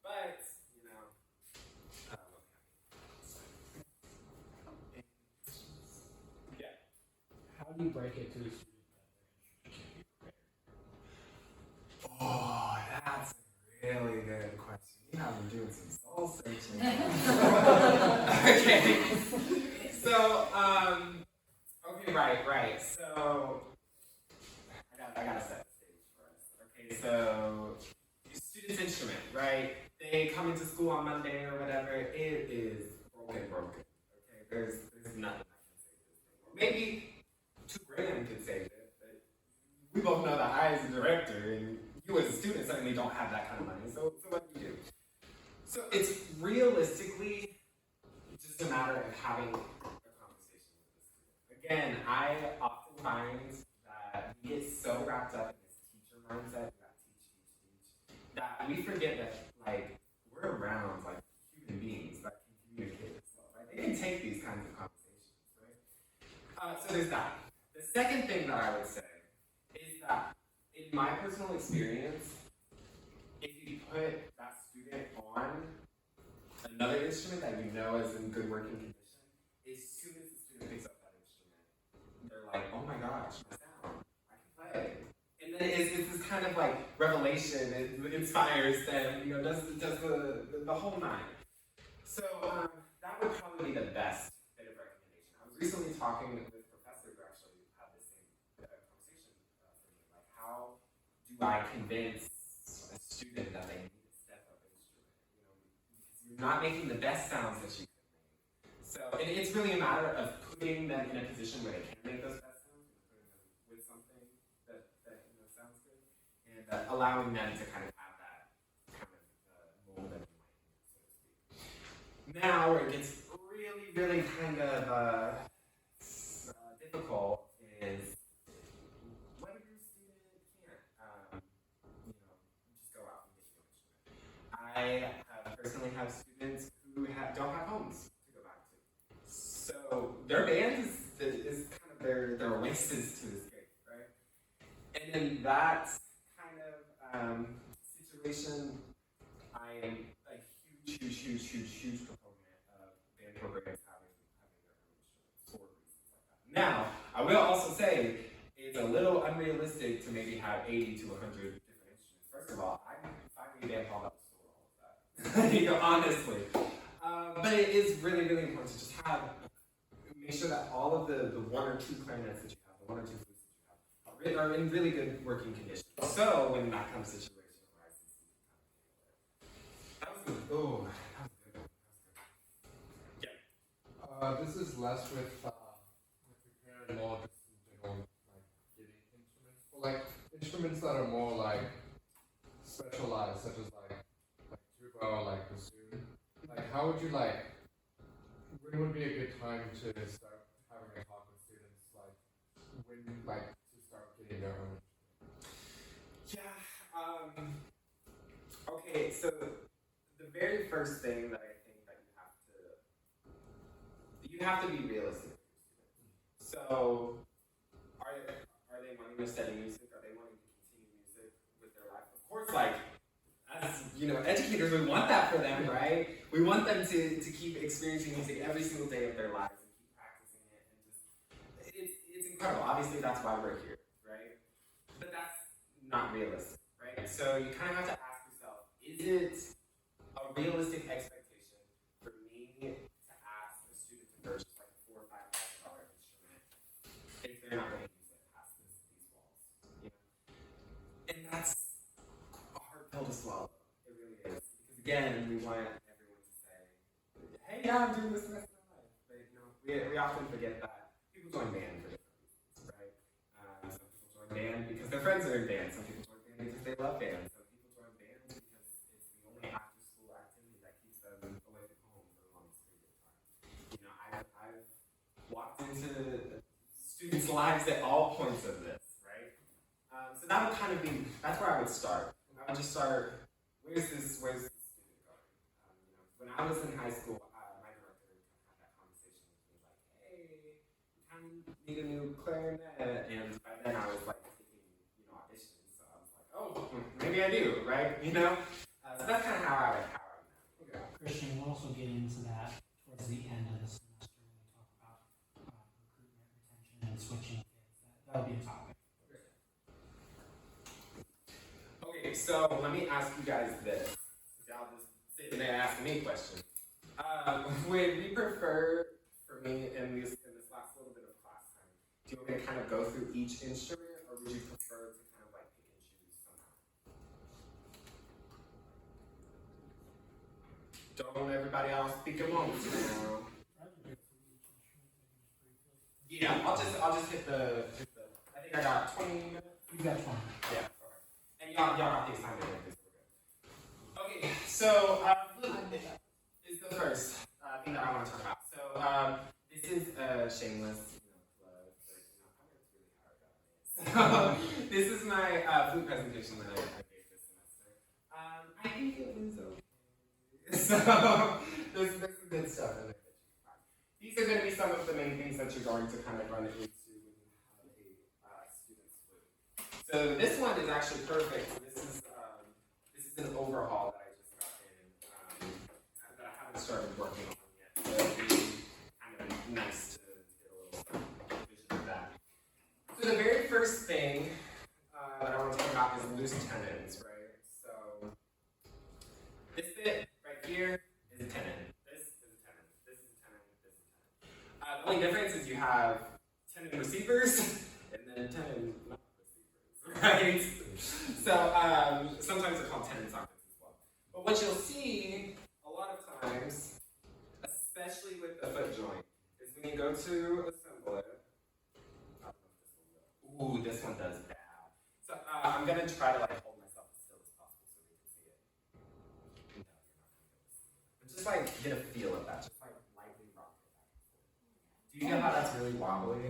But you know, yeah. How do you break it to a student that Oh, that's a really good question. You have been doing some soul searching. Okay. So, okay, right. So, I gotta set the stage for us. Okay, so, student's instrument, right? They come into school on Monday or whatever. It is broken. Okay, there's nothing I can save this thing. Or maybe $2,000 could save it, but we both know that I, as a director, and you as a student certainly don't have that kind of money. So what do you do? So it's realistically just a matter of having a conversation with the student. Again, I often find that we get so wrapped up in this teacher mindset, that teach, that we forget that like we're around like human beings that can communicate as well, right? They can take these kinds of conversations, right? So there's that. The second thing that I would say is that in my personal experience, if you put that student on another instrument that you know is in good working condition, as soon as the student picks up that instrument, they're like, oh my gosh, my sound, I can play. And then it's this kind of like revelation, it inspires them, does the whole nine. So that would probably be the best bit of recommendation. I was recently talking with a professor who actually had the same conversation for me, like how do I convince a student that they need to step up instrument? Because you're not making the best sounds that you could make. So it's really a matter of putting them in a position where they can make those best sounds, and putting them with something that sounds good, and allowing them to kind of have that kind of mold that you might need, so to speak. Now, where it gets really, really kind of difficult is what if your student can't, just go out and get your instrument. I personally have students who don't have homes to go back to. So their band is kind of their oasis to escape, right? And in that kind of situation, I am a huge proponent of band programs having their own instruments for reasons like that. Now, I will also say it's a little unrealistic to maybe have 80 to 100 different instruments. First of all, I'm finding a band hall that will store all of that. Honestly. But it is really, really important to just make sure that all of the one or two clarinets that you have, the one or two flutes that you have, are in really good working condition. So when that comes situation arises, you can kind of handle it. That was good. Oh, that was good. Yeah. This is less with repair and more just in general, like getting instruments, or like instruments that are more like specialized, such as like tuba or like bassoon. Like, how would you like? When would be a good time to start having a talk with students? Like, when like to start getting their own? Yeah. Okay, so the very first thing that I think that you have to be realistic. So, are they wanting to study music? Are they wanting to continue music with their life? Of course, like, as educators, we want that for them, right? We want them to keep experiencing music every single day of their lives and keep practicing it, and just it's incredible. Obviously, that's why we're here, right? But that's not realistic, right? So you kind of have to ask yourself: is it a realistic expectation for me to ask a student to purchase like a $4,000 or $5,000 instrument if they're not going to use it past these walls? You know, and that's a hard pill to swallow. It really is, because again, we want everyone to say, "Hey, yeah, I'm doing this the rest of my life." But we often forget that people join band for different reasons, right? Some people join band because their friends are in band. Some people join band because they love band. Some people join band because it's the only after-school activity that keeps them away from home for the longest period of time. I've walked into students' lives at all points of this, right? So that would kind of be, that's where I would start. I would just start, where's this student going? When I was in high school, my director kind of had that conversation with me, like, hey, we kind of need a new clarinet, and by then I was like taking, auditions, so I was like, oh, maybe I do, right? So that's kind of how I would know. Christian, we'll also get into that towards the end of the semester when we talk about recruitment, retention, and switching kids. That'll be a topic. Okay, so let me ask you guys this. Y'all just sitting there asking me questions. Would we prefer, for me, in this last little bit of class time, do you want me to kind of go through each instrument, or would you prefer to kind of like pick and choose somehow? Don't everybody else speak at once now. Yeah, I'll just hit the I think I got 20 minutes. You got 20. Yeah, okay. And y'all got the assignment and everything, so we're good. Okay, so flute is the first thing that I want to talk about. So this is shameless, plug, but I know it's really hard. This is my flute presentation that I gave this semester. I think it was okay. So there's some good stuff in there that you can find. These are going to be some of the main things that you're going to kind of run into when you have a student's flute. So this one is actually perfect. This is an overhaul that I just got in that I haven't started working on yet. So it'd be kind of nice to get a little vision of that. So the very first thing that I want to talk about is loose tenons, right? So this bit right here is a tenon. This is a tenon. This is a tenon. This is a tenon. The only difference is you have tenon receivers and then tenon not receivers, right? So sometimes they're called tenon sockets as well. But what you'll see a lot of times, especially with the foot joint, is when you go to assemble it. I don't know if this one will. Ooh, this one does bad. So I'm gonna try to like hold myself as still as possible so we can see it. No, you're not gonna be able to see it. But just like get a feel of that. Just like lightly rock it back and forth. Do you know how that's really wobbly?